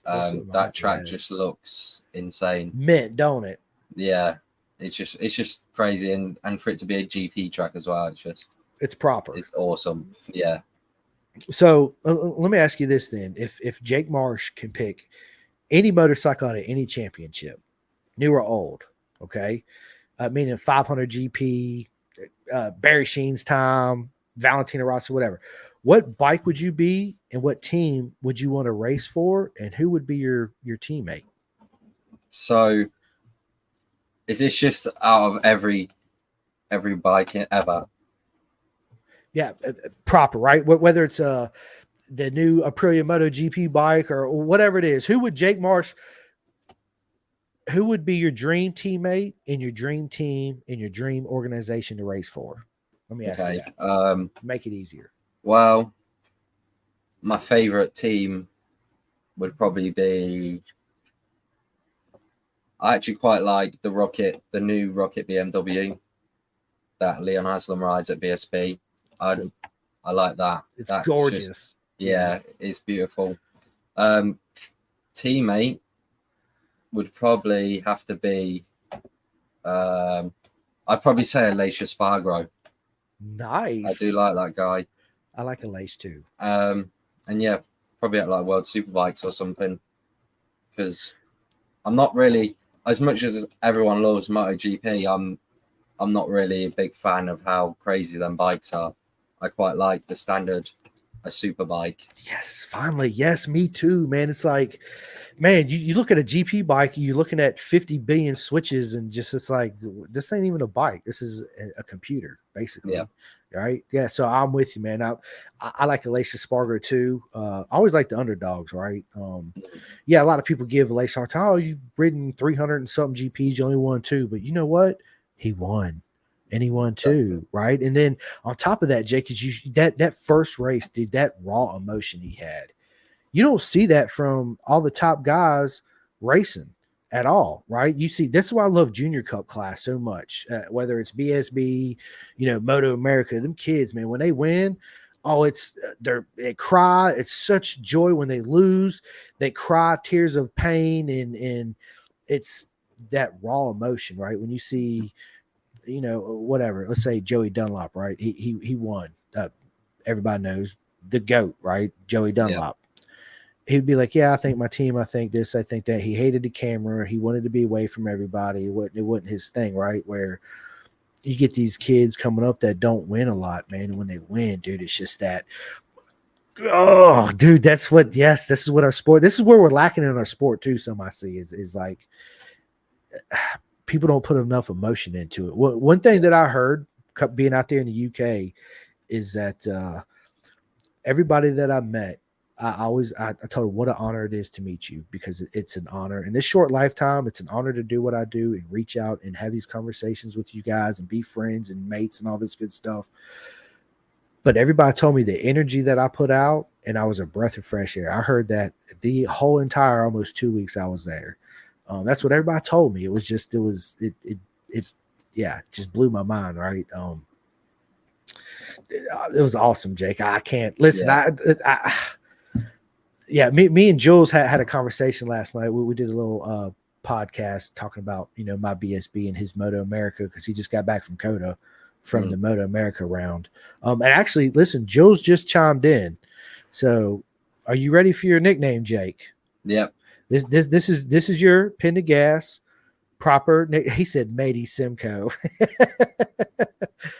That track just looks insane. Mint, don't it? Yeah, it's just crazy, and for it to be a GP track as well, it's proper. It's awesome. Yeah. So let me ask you this then: if Jake Marsh can pick any motorcycle at any championship, new or old, okay, meaning 500 GP, Barry Sheen's time, Valentino Rossi, whatever. What bike would you be, and what team would you want to race for, and who would be your teammate? So, is this just out of every bike ever? Yeah, proper, right? Whether it's the new Aprilia MotoGP bike or whatever it is, who would Jake Marsh? Who would be your dream teammate in your dream team in your dream organization to race for? Let me ask you that. Make it easier. Well, my favorite team would probably be. I actually quite like the new Rocket BMW that Leon Haslam rides at BSB. I like that. That's gorgeous. It's beautiful. Teammate would probably have to be. I'd probably say Alicia Spargo. Nice. I do like that guy. I like Alicia too. And yeah, probably at like World Superbikes or something. Because I'm not really, as much as everyone loves MotoGP, I'm not really a big fan of how crazy them bikes are. I quite like the standard, a super bike. Yes, finally. Yes, me too, man. It's like, man, you look at a GP bike, you're looking at 50 billion switches, and just it's like, this ain't even a bike. This is a computer, basically. Yeah. Right. Yeah. So I'm with you, man. I like Alicia Spargo too. I always like the underdogs, right? Yeah, a lot of people give Alicia hard time. Oh, you've ridden 300 and something GPs, you only won 2, but you know what? He won. And he won 2, right? And then on top of that, Jake, is that first race, dude, that raw emotion he had. You don't see that from all the top guys racing at all, right? You see, that's why I love Junior Cup class so much. Whether it's BSB, Moto America, them kids, man, when they win, they cry. It's such joy when they lose. They cry tears of pain, and it's that raw emotion, right? When you see, whatever, let's say Joey Dunlop, right? He won. Everybody knows the GOAT, right? Joey Dunlop. Yeah. He'd be like, yeah, I think my team, I think this, I think that. He hated the camera. He wanted to be away from everybody. It wasn't his thing, right? Where you get these kids coming up that don't win a lot, man. And when they win, dude, it's just that, oh, dude, this is what our sport, this is where we're lacking in our sport too. Some I see is like, people don't put enough emotion into it. One thing that I heard being out there in the UK is that everybody that I met, I told them what an honor it is to meet you, because it's an honor in this short lifetime. It's an honor to do what I do and reach out and have these conversations with you guys and be friends and mates and all this good stuff. But everybody told me the energy that I put out, and I was a breath of fresh air. I heard that the whole entire almost 2 weeks I was there. That's what everybody told me. It just blew my mind. Right. It was awesome, Jake. I can't listen. Yeah. Me and Jules had a conversation last night. We did a little podcast talking about, my BSB and his Moto America, because he just got back from COTA from the Moto America round. And actually, listen, Jules just chimed in. So are you ready for your nickname, Jake? Yep. This is your Pendergast proper. He said Matey Simcoe.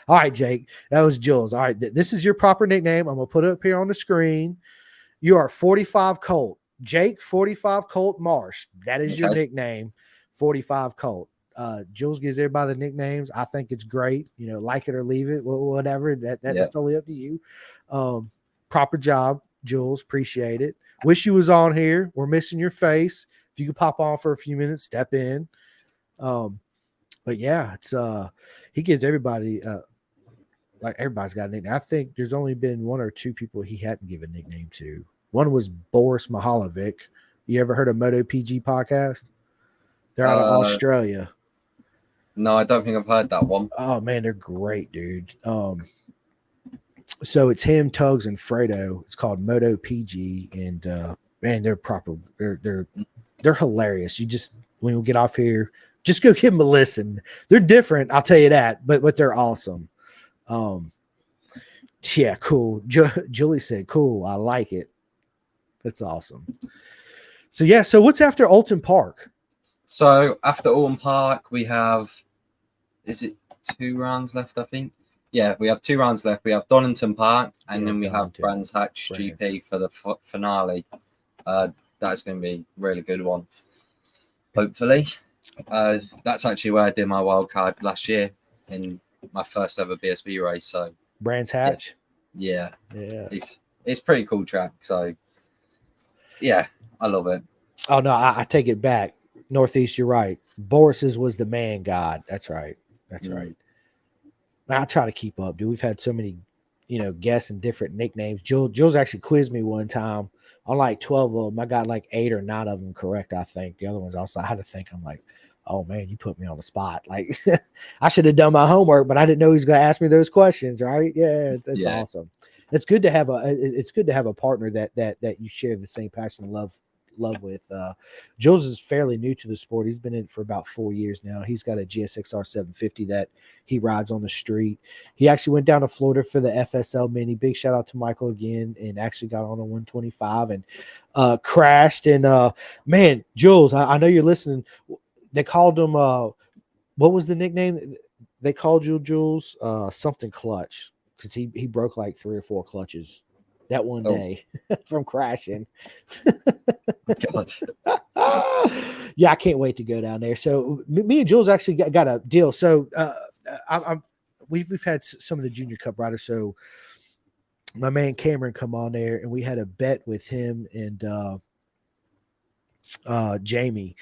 All right, Jake, that was Jules. All right, this is your proper nickname. I'm gonna put it up here on the screen. You are 45 Colt, Jake 45 Colt Marsh. That is your nickname, 45 Colt. Jules gives everybody the nicknames. I think it's great. Like it or leave it, whatever. That's totally up to you. Proper job, Jules. Appreciate it. Wish you was on here. We're missing your face. If you could pop on for a few minutes, step in. But yeah, it's he gives everybody like everybody's got a nickname. I think there's only been one or two people he hadn't given a nickname to. One was Boris Mihalovic. You ever heard of Moto PG podcast? They're out of Uh, Australia. no, I don't think I've heard that one. Oh man, they're great, dude. So it's him, Tugs, and Fredo. It's called Moto PG, and man, they're proper. They're hilarious. You just when we get off here, just go give them a listen. They're different, I'll tell you that, but they're awesome. Yeah, cool. Julie said, "Cool, I like it." That's awesome. So yeah, so what's after Alton Park? So after Alton Park, we have, is it 2 rounds left? I think. Yeah, we have 2 rounds left. We have Donington Park, and then we have Brands Hatch GP for the finale. That's going to be a really good one. Hopefully, that's actually where I did my wild card last year in my first ever BSB race. So Brands Hatch. Yeah. It's pretty cool track. So yeah, I love it. Oh no, I take it back. Northeast, you're right. Boris's was the man god. That's right. That's right. I try to keep up, dude. We've had so many, guests and different nicknames. Jules actually quizzed me one time on like 12 of them. I got like 8 or 9 of them correct, I think. The other ones also I had to think. I'm like, oh man, you put me on the spot. Like I should have done my homework, but I didn't know he was going to ask me those questions, right? Yeah, it's awesome. It's good to have a partner that you share the same passion and love with. Jules is fairly new to the sport. He's been in it for about 4 years now. He's got a GSXR 750 that he rides on the street. He actually went down to Florida for the FSL Mini. Big shout out to Michael again, and actually got on a 125 and crashed. And man, Jules, I know you're listening. They called him what was the nickname they called you, Jules? Something clutch, because he broke like 3 or 4 clutches that one day from crashing. God. Yeah, I can't wait to go down there. So me and Jules actually got a deal. So we've had some of the Junior Cup riders. So my man Cameron come on there, and we had a bet with him and Jamie.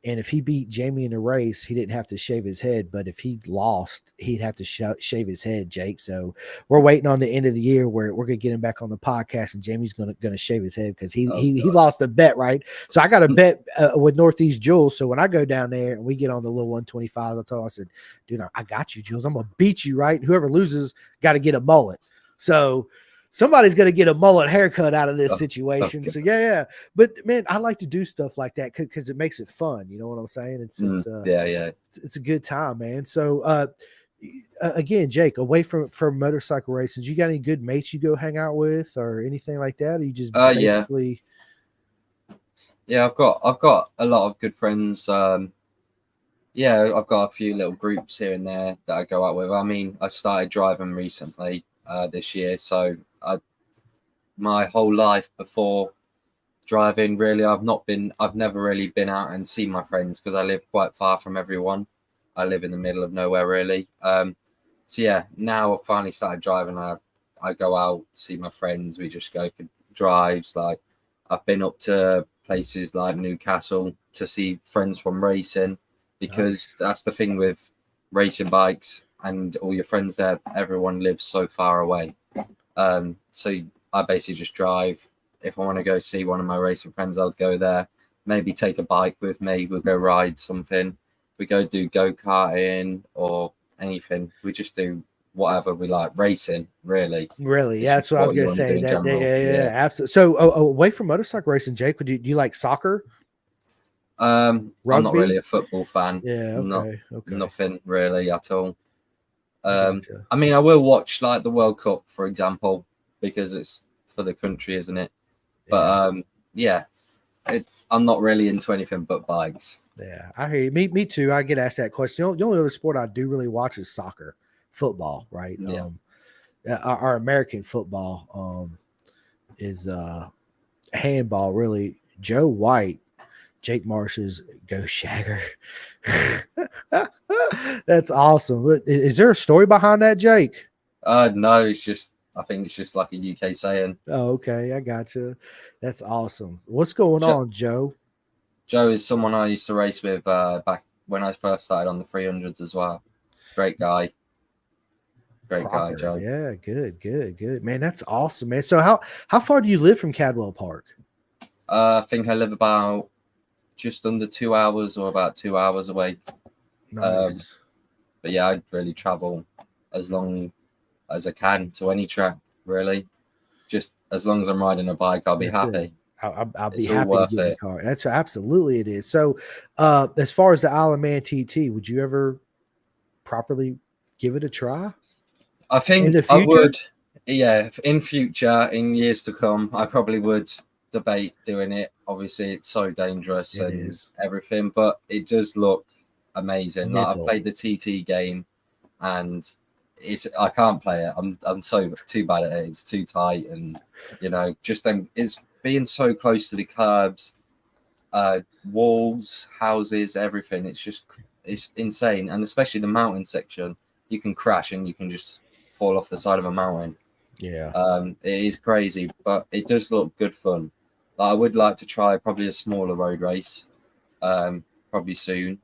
And if he beat Jamie in a race, he didn't have to shave his head. But if he lost, he'd have to shave his head, Jake. So we're waiting on the end of the year where we're going to get him back on the podcast, and Jamie's going to shave his head because he lost a bet, right? So I got a bet with Northeast Jules. So when I go down there and we get on the little 125, I told him, I said, dude, I got you, Jules. I'm going to beat you, right? Whoever loses got to get a mullet. So somebody's going to get a mullet haircut out of this situation. So yeah. But man, I like to do stuff like that because it makes it fun. You know what I'm saying? It's a good time, man. So again, Jake, away from motorcycle races, you got any good mates you go hang out with or anything like that? Or you just basically I've got a lot of good friends. I've got a few little groups here and there that I go out with. I mean, I started driving recently this year, so my whole life before driving, really, I've never really been out and seen my friends because I live quite far from everyone. I live in the middle of nowhere, really. So yeah, now I've finally started driving. I go out, see my friends. We just go for drives. Like I've been up to places like Newcastle to see friends from racing, because that's the thing with racing bikes and all your friends there. Everyone lives so far away. So I basically just drive. If I want to go see one of my racing friends, I'll go there. Maybe take a bike with me. We'll go ride something. We go do go-karting or anything. We just do whatever we like. Racing, really. Yeah, that's what I was going to say. Yeah, absolutely. So away from motorcycle racing, Jake, do you like soccer? I'm not really a football fan. Yeah, okay. Nothing really at all. I mean, I will watch like the World Cup, for example, because it's for the country, isn't it? But I'm not really into anything but bikes. Yeah, I hear you. Me too. I get asked that question. The only other sport I do really watch is soccer, football, right? Yeah. Our American football is handball, really. Joe White, Jake Marsh's Go Shagger. That's awesome. Is there a story behind that, Jake? No, I think it's just like a UK saying. Oh, okay. I gotcha. That's awesome. What's going on, Joe? Joe is someone I used to race with back when I first started on the 300s as well. Great guy. Great guy, Proper. Joe. Yeah, good. Man, that's awesome, man. So how far do you live from Cadwell Park? I think I live about just under 2 hours or about 2 hours away. Nice. But yeah, I really travel as long as I can to any track, really. Just as long as I'm riding a bike, I'll be That's it. happy. I'll be It's all happy to worth get in the it. car. That's absolutely it is. So, as far as the Isle of Man TT, would you ever properly give it a try I in the think I future? would, yeah, in future, in years to come, I probably would debate doing it. Obviously, it's so dangerous It and is everything, but it does look amazing. Like I've mental. played the TT game, and I can't play it. I'm so too bad at it. It's too tight, and just then it's being so close to the curbs, walls, houses, everything. It's insane, and especially the mountain section. You can crash and you can just fall off the side of a mountain. Yeah. It is crazy, but it does look good fun. Like, I would like to try probably a smaller road race, probably soon.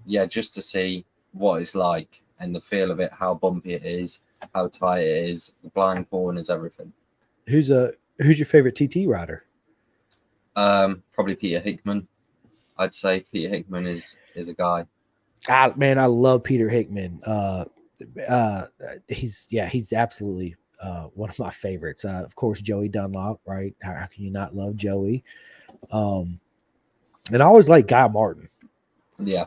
Yeah, just to see what it's like and the feel of it, how bumpy it is, how tight it is, the blind corners, everything. Who's your favorite TT rider? Probably Peter Hickman. I'd say Peter Hickman is a guy. Man, I love Peter Hickman. He's absolutely one of my favorites. Of course, Joey Dunlop, right? How can you not love Joey? And I always like Guy Martin. Yeah.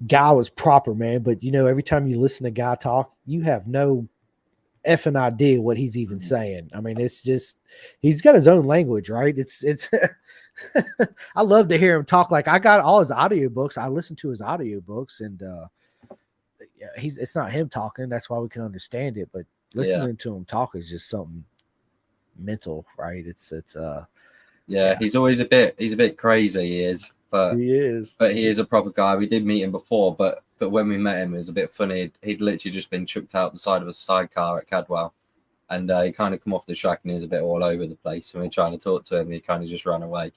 Guy was proper, man. But every time you listen to Guy talk, you have no effing idea what he's even saying. I mean, it's just he's got his own language, right? It's I love to hear him talk. Like, I got all his audiobooks. I listen to his audiobooks, and it's not him talking. That's why we can understand it. But listening to him talk is just something mental, right? He's always he's a bit crazy, he is. But he is. But he is a proper guy. We did meet him before, but when we met him, it was a bit funny. He'd literally just been chucked out the side of a sidecar at Cadwell, and he kind of come off the track and he was a bit all over the place. When we were trying to talk to him, he kind of just ran away.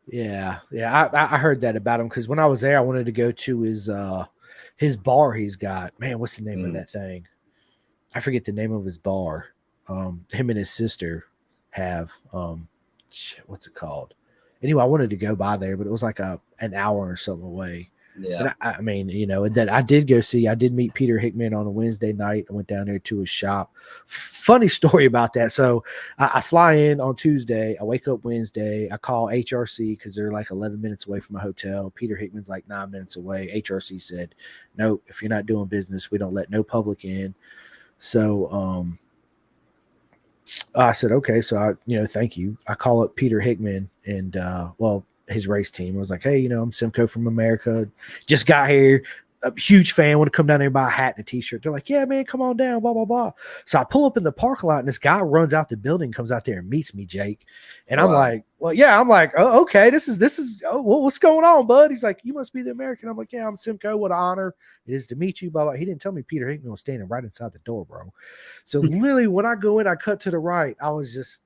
Yeah. I heard that about him because when I was there, I wanted to go to his bar he's got. Man, what's the name of that thing? I forget the name of his bar. Him and his sister have what's it called? Anyway, I wanted to go by there, but it was like an hour or something away. Yeah. And I mean, and then I did meet Peter Hickman on a Wednesday night. I went down there to his shop. Funny story about that. So I fly in on Tuesday. I wake up Wednesday. I call HRC because they're like 11 minutes away from my hotel. Peter Hickman's like 9 minutes away. HRC said, "No, if you're not doing business, we don't let no public in." So I said, okay. So thank you. I call up Peter Hickman and his race team. I was like, hey, I'm Simcoe from America. Just got here. A huge fan. Want to come down there and buy a hat and a t-shirt. They're like, yeah, man, come on down, blah, blah, blah. So I pull up in the parking lot and this guy runs out the building, comes out there and meets me, Jake. And I'm like, well, yeah, oh, okay. This is, oh, well, what's going on, bud? He's like, you must be the American. I'm like, yeah, I'm Simcoe. What an honor it is to meet you, blah, blah. He didn't tell me Peter Hickman was standing right inside the door, bro. So literally when I go in, I cut to the right. I was just,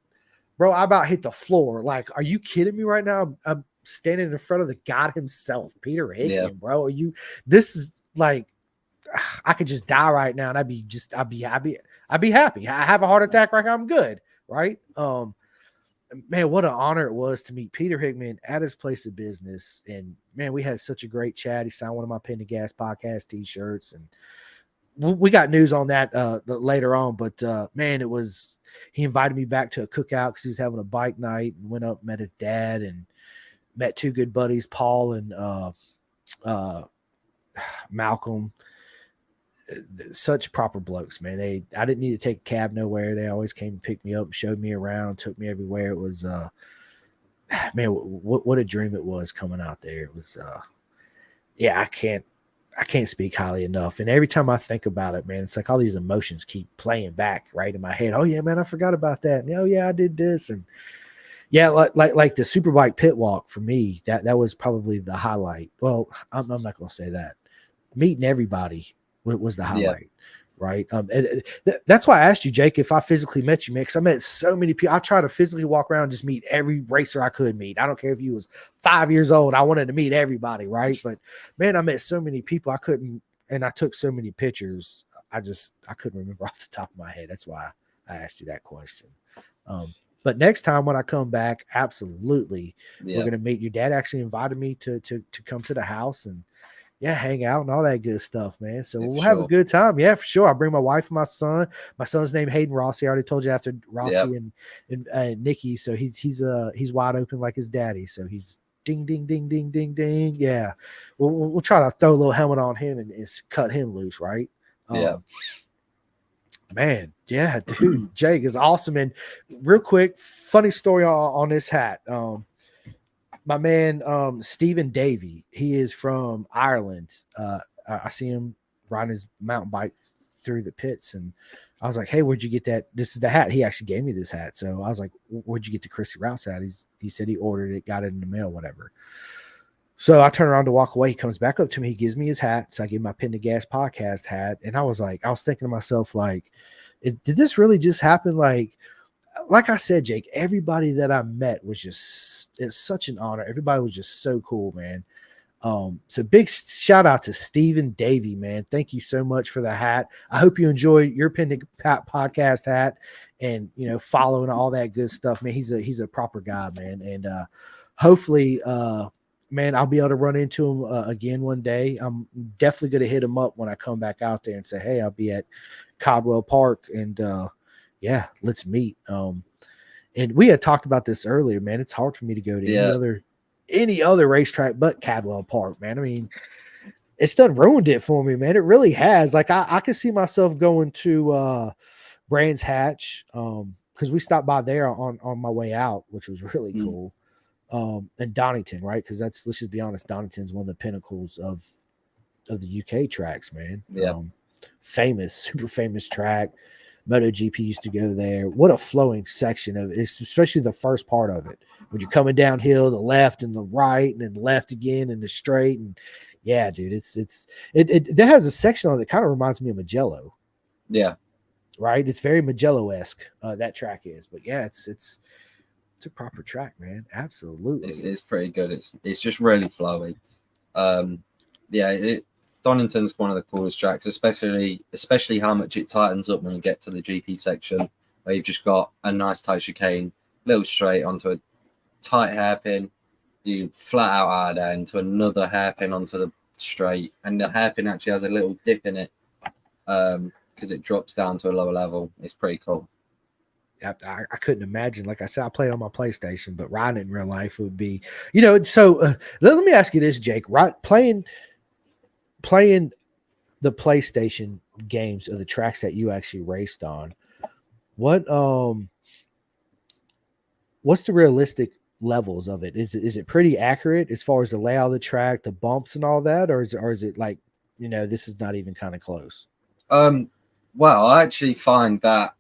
bro, I about hit the floor. Like, are you kidding me right now? I'm standing in front of the God himself, Peter Hickman, bro. This is like, I could just die right now and I'd be happy. I have a heart attack right now. I'm good. Right. Man, what an honor it was to meet Peter Hickman at his place of business. And man, we had such a great chat. He signed one of my Pin to Gas podcast t-shirts, and we got news on that later on. But man, he invited me back to a cookout because he was having a bike night, and went up, met his dad, and met two good buddies, Paul and Malcolm. Such proper blokes, man. I didn't need to take a cab nowhere. They always came and picked me up, showed me around, took me everywhere. It was man, what a dream it was coming out there. It was I can't speak highly enough. And every time I think about it, man, it's like all these emotions keep playing back right in my head. Oh yeah, man, I forgot about that. And, oh yeah, I did this. And yeah, like the Superbike pit walk for me, that was probably the highlight. Well, I'm not gonna say that. Meeting everybody was the highlight. right? That's why I asked you, Jake, if I physically met you, man, because I met so many people. I try to physically walk around and just meet every racer I could meet. I don't care if you was 5 years old. I wanted to meet everybody, right? But man, I met so many people I couldn't, and I took so many pictures. I couldn't remember off the top of my head. That's why I asked you that question. But next time when I come back, absolutely, we're gonna meet. Your dad actually invited me to come to the house and hang out and all that good stuff, man. So we'll have a good time. Yeah, for sure. I'll bring my wife and my son. My son's named Hayden Rossi. I already told you after Rossi and Nikki. So he's wide open like his daddy. So he's ding, ding, ding, ding, ding, ding. Yeah. We'll try to throw a little helmet on him and cut him loose, right? Man, yeah, dude, Jake is awesome. And real quick, funny story on this hat. My man, Stephen Davey, he is from Ireland. I see him riding his mountain bike through the pits, and I was like, "Hey, where'd you get that? This is the hat." He actually gave me this hat, so I was like, "Where'd you get the Chrissy Rouse hat?" He said he ordered it, got it in the mail, whatever. So I turn around to walk away. He comes back up to me. He gives me his hat. So I give him my Pin to Gas podcast hat, and I was thinking to myself, like, did this really just happen? Like I said, Jake, everybody that I met was it's such an honor. Everybody was just so cool, man. So big shout out to Stephen Davey, man. Thank you so much for the hat. I hope you enjoy your Pin to podcast hat and, following all that good stuff, man. He's a proper guy, man. And, hopefully, man, I'll be able to run into him again one day. I'm definitely going to hit him up when I come back out there and say, hey, I'll be at Caldwell Park and, let's meet. And we had talked about this earlier, man. It's hard for me to go to any other racetrack but Caldwell Park, man. I mean, it's done ruined it for me, man. It really has. Like I can see myself going to Brands Hatch because we stopped by there on my way out, which was really cool. And Donington, right? Because let's just be honest, Donington's one of the pinnacles of the UK tracks, man. Super famous track. MotoGP used to go there. What a flowing section of it, especially the first part of it. When you're coming downhill, the left and the right, and then left again and the straight. And yeah, dude, it that has a section on it that kind of reminds me of Mugello. Yeah. Right? It's very Mugello-esque, that track is. But yeah, it's a proper track, man. Absolutely. It's pretty good. It's just really flowy. Donington's one of the coolest tracks, especially how much it tightens up when you get to the GP section, where you've just got a nice tight chicane, little straight onto a tight hairpin. You flat out of there into another hairpin onto the straight, and the hairpin actually has a little dip in it because it drops down to a lower level. It's pretty cool. I couldn't imagine. Like I said, I played on my PlayStation, but riding in real life would be, so let me ask you this, Jake, right? Playing the PlayStation games of the tracks that you actually raced on, what's the realistic levels of it? Is it pretty accurate as far as the layout of the track, the bumps and all that, or is it like, this is not even kind of close? Well, I actually find that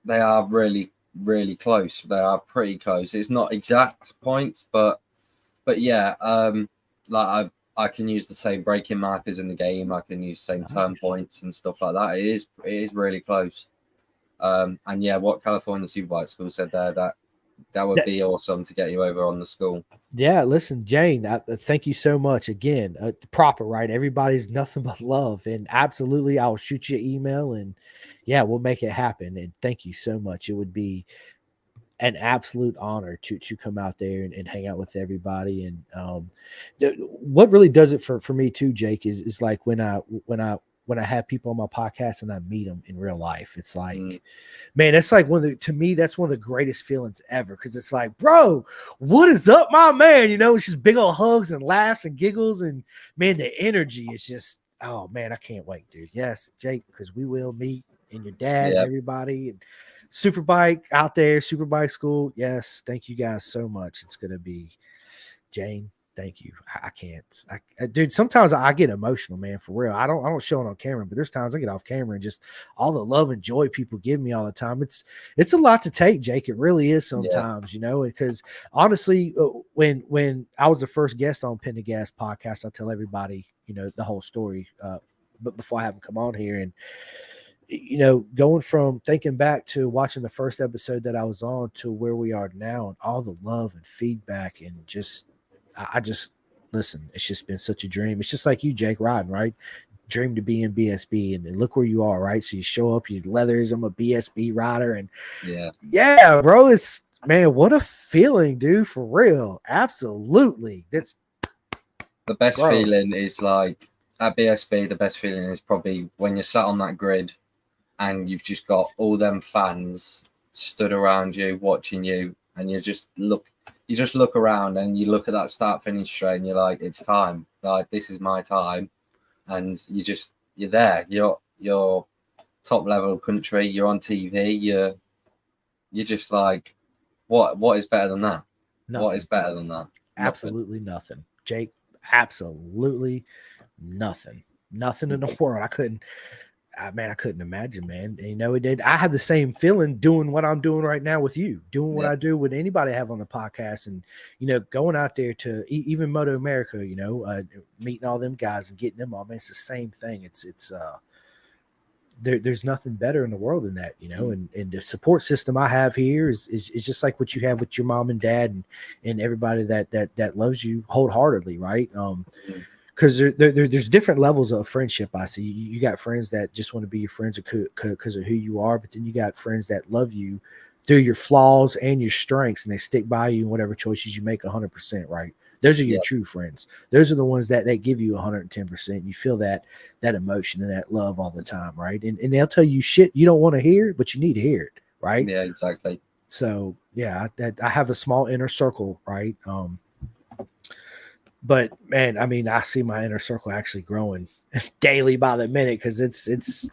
they are really, really close. They are pretty close. It's not exact points, but yeah, like I can use the same braking markers in the game. I can use the same turn points and stuff like that. It is really close. And yeah, what California Superbike School said there, that would be awesome to get you over on the school. Yeah, listen, Jane, thank you so much again. Proper, right? Everybody's nothing but love, and absolutely, I'll shoot you an email, and yeah, we'll make it happen. And thank you so much. It would be an absolute honor to come out there and hang out with everybody. And what really does it for me too, Jake, is like when I have people on my podcast and I meet them in real life. It's like, man, that's like to me, that's one of the greatest feelings ever. Cause it's like, bro, what is up, my man? It's just big old hugs and laughs and giggles. And man, the energy is just, oh man, I can't wait, dude. Yes, Jake, because we will meet and your dad and everybody and Superbike out there, Superbike School. Yes. Thank you guys so much. It's going to be Jane. Thank you. I can't, dude. Sometimes I get emotional, man, for real. I don't show it on camera, but there's times I get off camera and just all the love and joy people give me all the time. It's a lot to take, Jake. It really is sometimes, because honestly, when I was the first guest on Pin to Gas podcast, I tell everybody, the whole story, but before I have them come on here, and you know, going from thinking back to watching the first episode that I was on to where we are now, and all the love and feedback, and just, I just listen. It's just been such a dream. It's just like you, Jake, riding, right? Dream to be in BSB, and look where you are, right? So you show up, you leathers. I'm a BSB rider, and yeah, bro, it's, man, what a feeling, dude, for real. Absolutely, that's the best bro. feeling is like at BSB. The best feeling is probably when you're sat on that grid and you've just got all them fans stood around you watching you, and you just look around and you look at that start finish straight and you're like, it's time, like this is my time. And you're there, you're top level country, you're on TV, you're just like, what is better than that? Nothing. What is better than that? Absolutely nothing, Jake. Absolutely nothing in the world. I couldn't imagine, man. And, you know, it did. I had the same feeling doing what I'm doing right now with you, doing what I do with anybody I have on the podcast, and, you know, going out there to even Moto America, you know, meeting all them guys and getting them all, man. It's the same thing. There's nothing better in the world than that, you know, and the support system I have here is just like what you have with your mom and dad and everybody that loves you wholeheartedly, right? Because there's different levels of friendship. I see you got friends that just want to be your friends because of who you are, but then you got friends that love you through your flaws and your strengths, and they stick by you in whatever choices you make 100%, right? Those are your true friends. Those are the ones that give you 110%. You feel that emotion and that love all the time, right? And they'll tell you shit you don't want to hear, but you need to hear it, right? Yeah, exactly. So yeah, I have a small inner circle, right? But man, I mean, I see my inner circle actually growing daily by the minute, because it's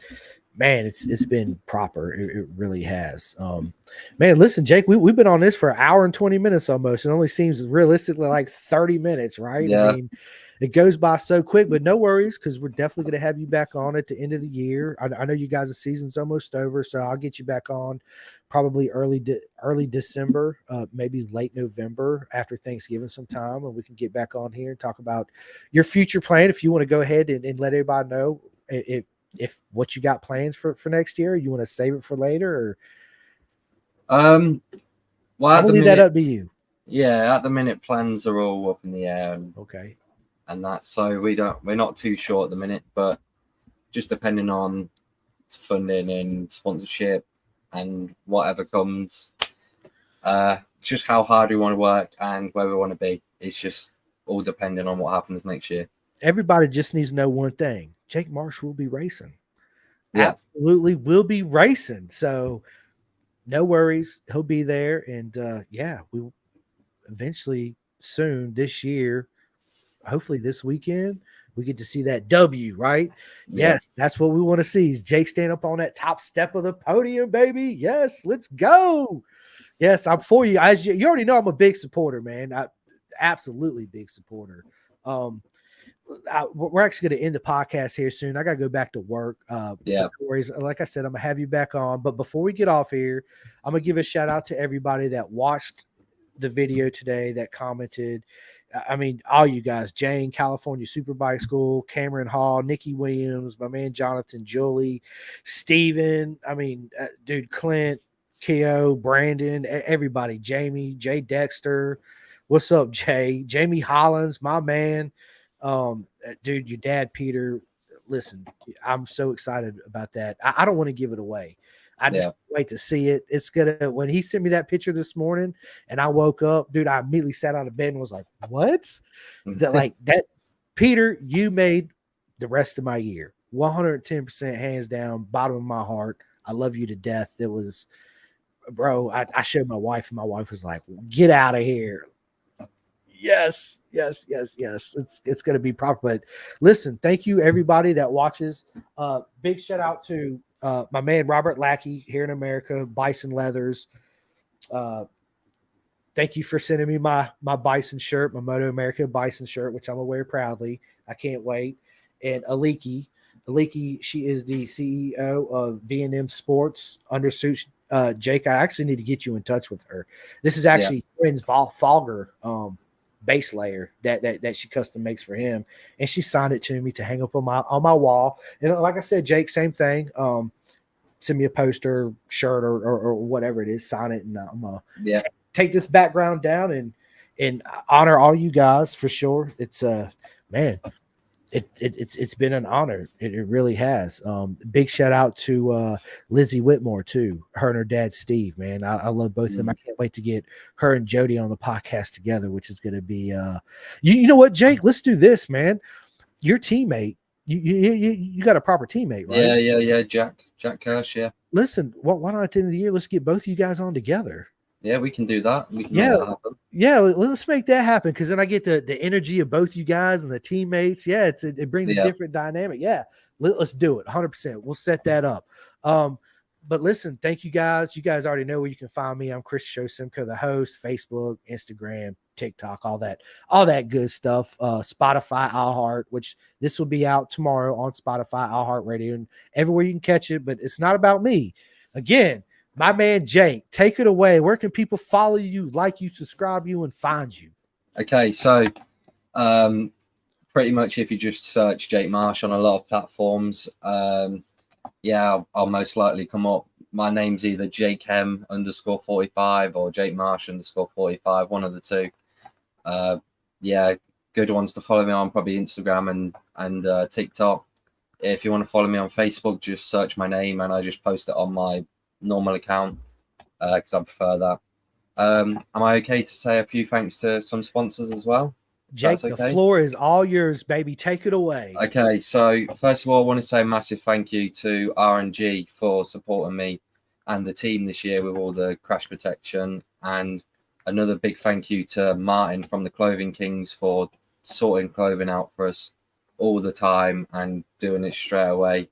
been proper. It really has. Man, listen, Jake, we've been on this for an hour and 20 minutes almost. It only seems realistically like 30 minutes, right? Yeah. I mean, it goes by so quick, but no worries, because we're definitely going to have you back on at the end of the year. I know you guys' season's almost over, so I'll get you back on probably early December, maybe late November after Thanksgiving sometime, and we can get back on here and talk about your future plan. If you want to go ahead and let everybody know if what you got plans for next year, you want to save it for later, or well, I'll leave that up to you. Yeah, at the minute plans are all up in the air. Okay. And that, so we're not too sure at the minute, but just depending on funding and sponsorship and whatever comes, just how hard we want to work and where we want to be. It's just all depending on what happens next year. Everybody just needs to know one thing: Jake Marsh will be racing. Yeah. Absolutely will be racing. So no worries, he'll be there. And we eventually soon this year, hopefully this weekend, we get to see that W, right? Yeah. Yes, that's what we want to see, is Jake stand up on that top step of the podium, baby. Yes, let's go. Yes, I'm for you. As you already know, I'm a big supporter, man. Absolutely big supporter. We're actually going to end the podcast here soon. I got to go back to work. Yeah. Like I said, I'm going to have you back on. But before we get off here, I'm going to give a shout out to everybody that watched the video today, that commented. I mean, all you guys: Jane, California Superbike School, Cameron Hall, Nikki Williams, my man Jonathan, Julie, Steven. I mean, dude, Clint, Keo, Brandon, everybody, Jamie, Jay Dexter. What's up, Jay? Jamie Hollins, my man. Dude, your dad, Peter. Listen, I'm so excited about that. I don't want to give it away. I just can't wait to see it. It's gonna, when he sent me that picture this morning and I woke up, dude, I immediately sat out of bed and was like, what? that Peter, you made the rest of my year. 110% hands down, bottom of my heart. I love you to death. It was, bro, I showed my wife, and my wife was like, get out of here. Yes. It's going to be proper. But listen, thank you everybody that watches. Big shout out to my man Robert Lackey here in America, Bison Leathers. Thank you for sending me my Bison shirt, my Moto America Bison shirt, which I'm gonna wear proudly. I can't wait. And Aliki, she is the CEO of V&M Sports Undersuits. Jake, I actually need to get you in touch with her. This is actually Quinn's Fogger base layer that she custom makes for him, and she signed it to me to hang up on my wall. And like I said, Jake, same thing. send me a poster, shirt, or whatever it is, sign it, and I'm gonna Yeah. take this background down and honor all you guys for sure. It's man, it's been an honor. It really has. Big shout out to Lizzie Whitmore too. Her and her dad Steve. Man, I love both of them. I can't wait to get her and Jody on the podcast together, which is going to be. You know what, Jake? Let's do this, man. Your teammate. You got a proper teammate, right? Yeah. Jack Kirsch. Yeah. Listen, why not at the end of the year? Let's get both of you guys on together. Yeah, we can do that. We can make that happen. Yeah, let's make that happen because then I get the energy of both you guys and the teammates. Yeah, it brings a different dynamic. Yeah, let's do it 100%. We'll set that up. But listen, thank you guys. You guys already know where you can find me. I'm Chris Show Simcoe, the host, Facebook, Instagram, TikTok, all that good stuff. Spotify, iHeart, which this will be out tomorrow on Spotify, iHeart Radio, and everywhere you can catch it. But it's not about me. Again, my man Jake, take it away. Where can people follow you, like you, subscribe you, and find you? Okay, so pretty much if you just search Jake Marsh on a lot of platforms, I'll most likely come up. My name's either Jake M _45 or Jake Marsh _45, one of the two. Good ones to follow me on, probably Instagram and TikTok. If you want to follow me on Facebook, just search my name and I just post it on my normal account because I prefer that. Am I okay to say a few thanks to some sponsors as well? Jake, the floor is all yours, baby. Take it away. Okay, so first of all, I want to say a massive thank you to R&G for supporting me and the team this year with all the crash protection, and another big thank you to Martin from the Clothing Kings for sorting clothing out for us all the time and doing it straight away.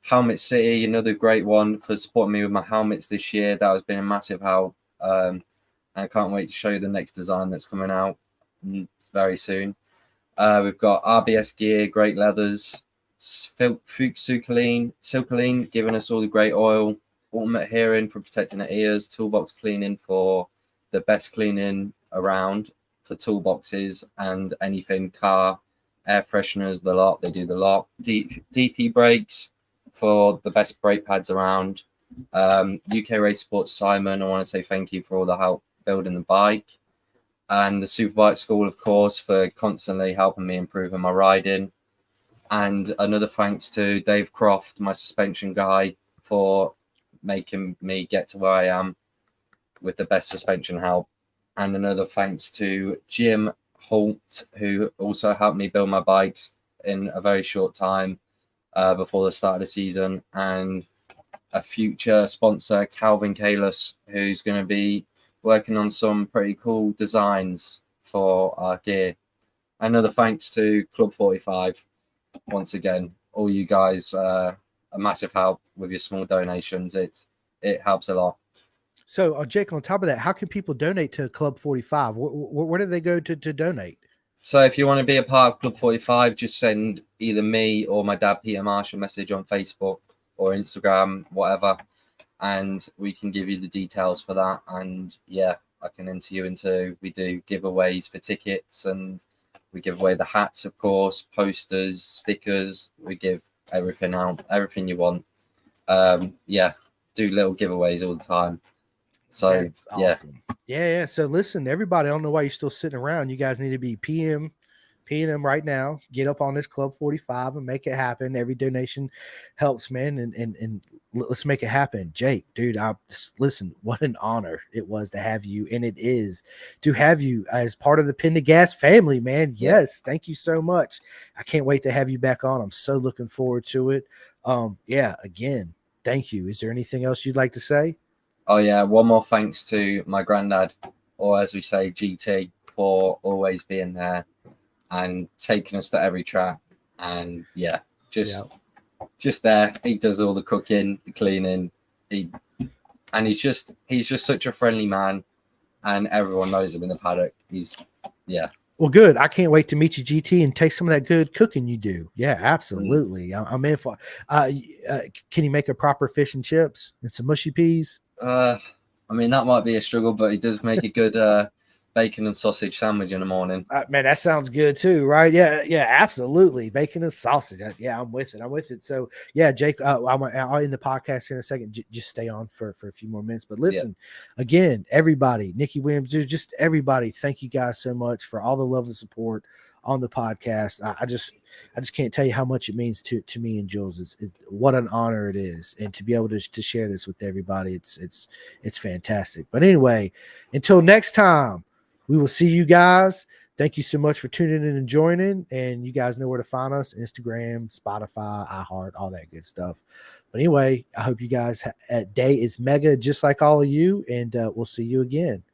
Helmet City, another great one for supporting me with my helmets this year. That has been a massive help. And I can't wait to show you the next design that's coming out very soon. We've got RBS Gear, Great Leathers, Silkaline, giving us all the great oil, Ultimate Hearing for protecting the ears, Toolbox Cleaning for the best cleaning around for toolboxes and anything car, air fresheners, the lot. They do the lot. DP Brakes for the best brake pads around. UK Race Sports Simon, I want to say thank you for all the help building the bike. And the Superbike School, of course, for constantly helping me improve in my riding. And another thanks to Dave Croft, my suspension guy, for making me get to where I am with the best suspension help. And another thanks to Jim Holt, who also helped me build my bikes in a very short time before the start of the season. And a future sponsor, Calvin Kalis, who's going to be working on some pretty cool designs for our gear. Another thanks to Club 45. Once again, all you guys a massive help with your small donations. It helps a lot. So, Jake, on top of that, how can people donate to Club 45? Where do they go to donate? So if you want to be a part of Club 45, just send either me or my dad, Peter Marsh, a message on Facebook or Instagram, whatever, and we can give you the details for that. And yeah, I can enter you into, we do giveaways for tickets, and we give away the hats, of course, posters, stickers. We give everything out, everything you want. Do little giveaways all the time. So that's awesome. Yeah. So listen, everybody, I don't know why you're still sitting around. You guys need to be PMing them right now. Get up on this Club 45 and make it happen. Every donation helps, man. And let's make it happen. Jake, dude, listen, what an honor it was to have you. And it is to have you as part of the Pendergast family, man. Yes. Thank you so much. I can't wait to have you back on. I'm so looking forward to it. Again, thank you. Is there anything else you'd like to say? Oh yeah, one more thanks to my granddad, or as we say, GT, for always being there and taking us to every track. And just there. He does all the cooking, the cleaning. He's just such a friendly man, and everyone knows him in the paddock. Well, good. I can't wait to meet you, GT, and taste some of that good cooking you do. Yeah, absolutely. I'm in for. Can you make a proper fish and chips and some mushy peas? I mean, that might be a struggle, but he does make a good bacon and sausage sandwich in the morning. Man, that sounds good too, right? Yeah, yeah, absolutely. Bacon and sausage. Yeah, I'm with it. I'm with it. So, yeah, Jake, I'll end the podcast here in a second. Just stay on for a few more minutes. But listen, again, everybody, Nikki Williams, just everybody, thank you guys so much for all the love and support on the podcast. I just can't tell you how much it means to me and Jules. It's what an honor it is, and to be able to share this with everybody, it's fantastic. But anyway, until next time. We will see you guys. Thank you so much for tuning in and joining. And you guys know where to find us: Instagram, Spotify, iHeart, all that good stuff. But anyway, I hope you guys' day is mega just like all of you. And we'll see you again.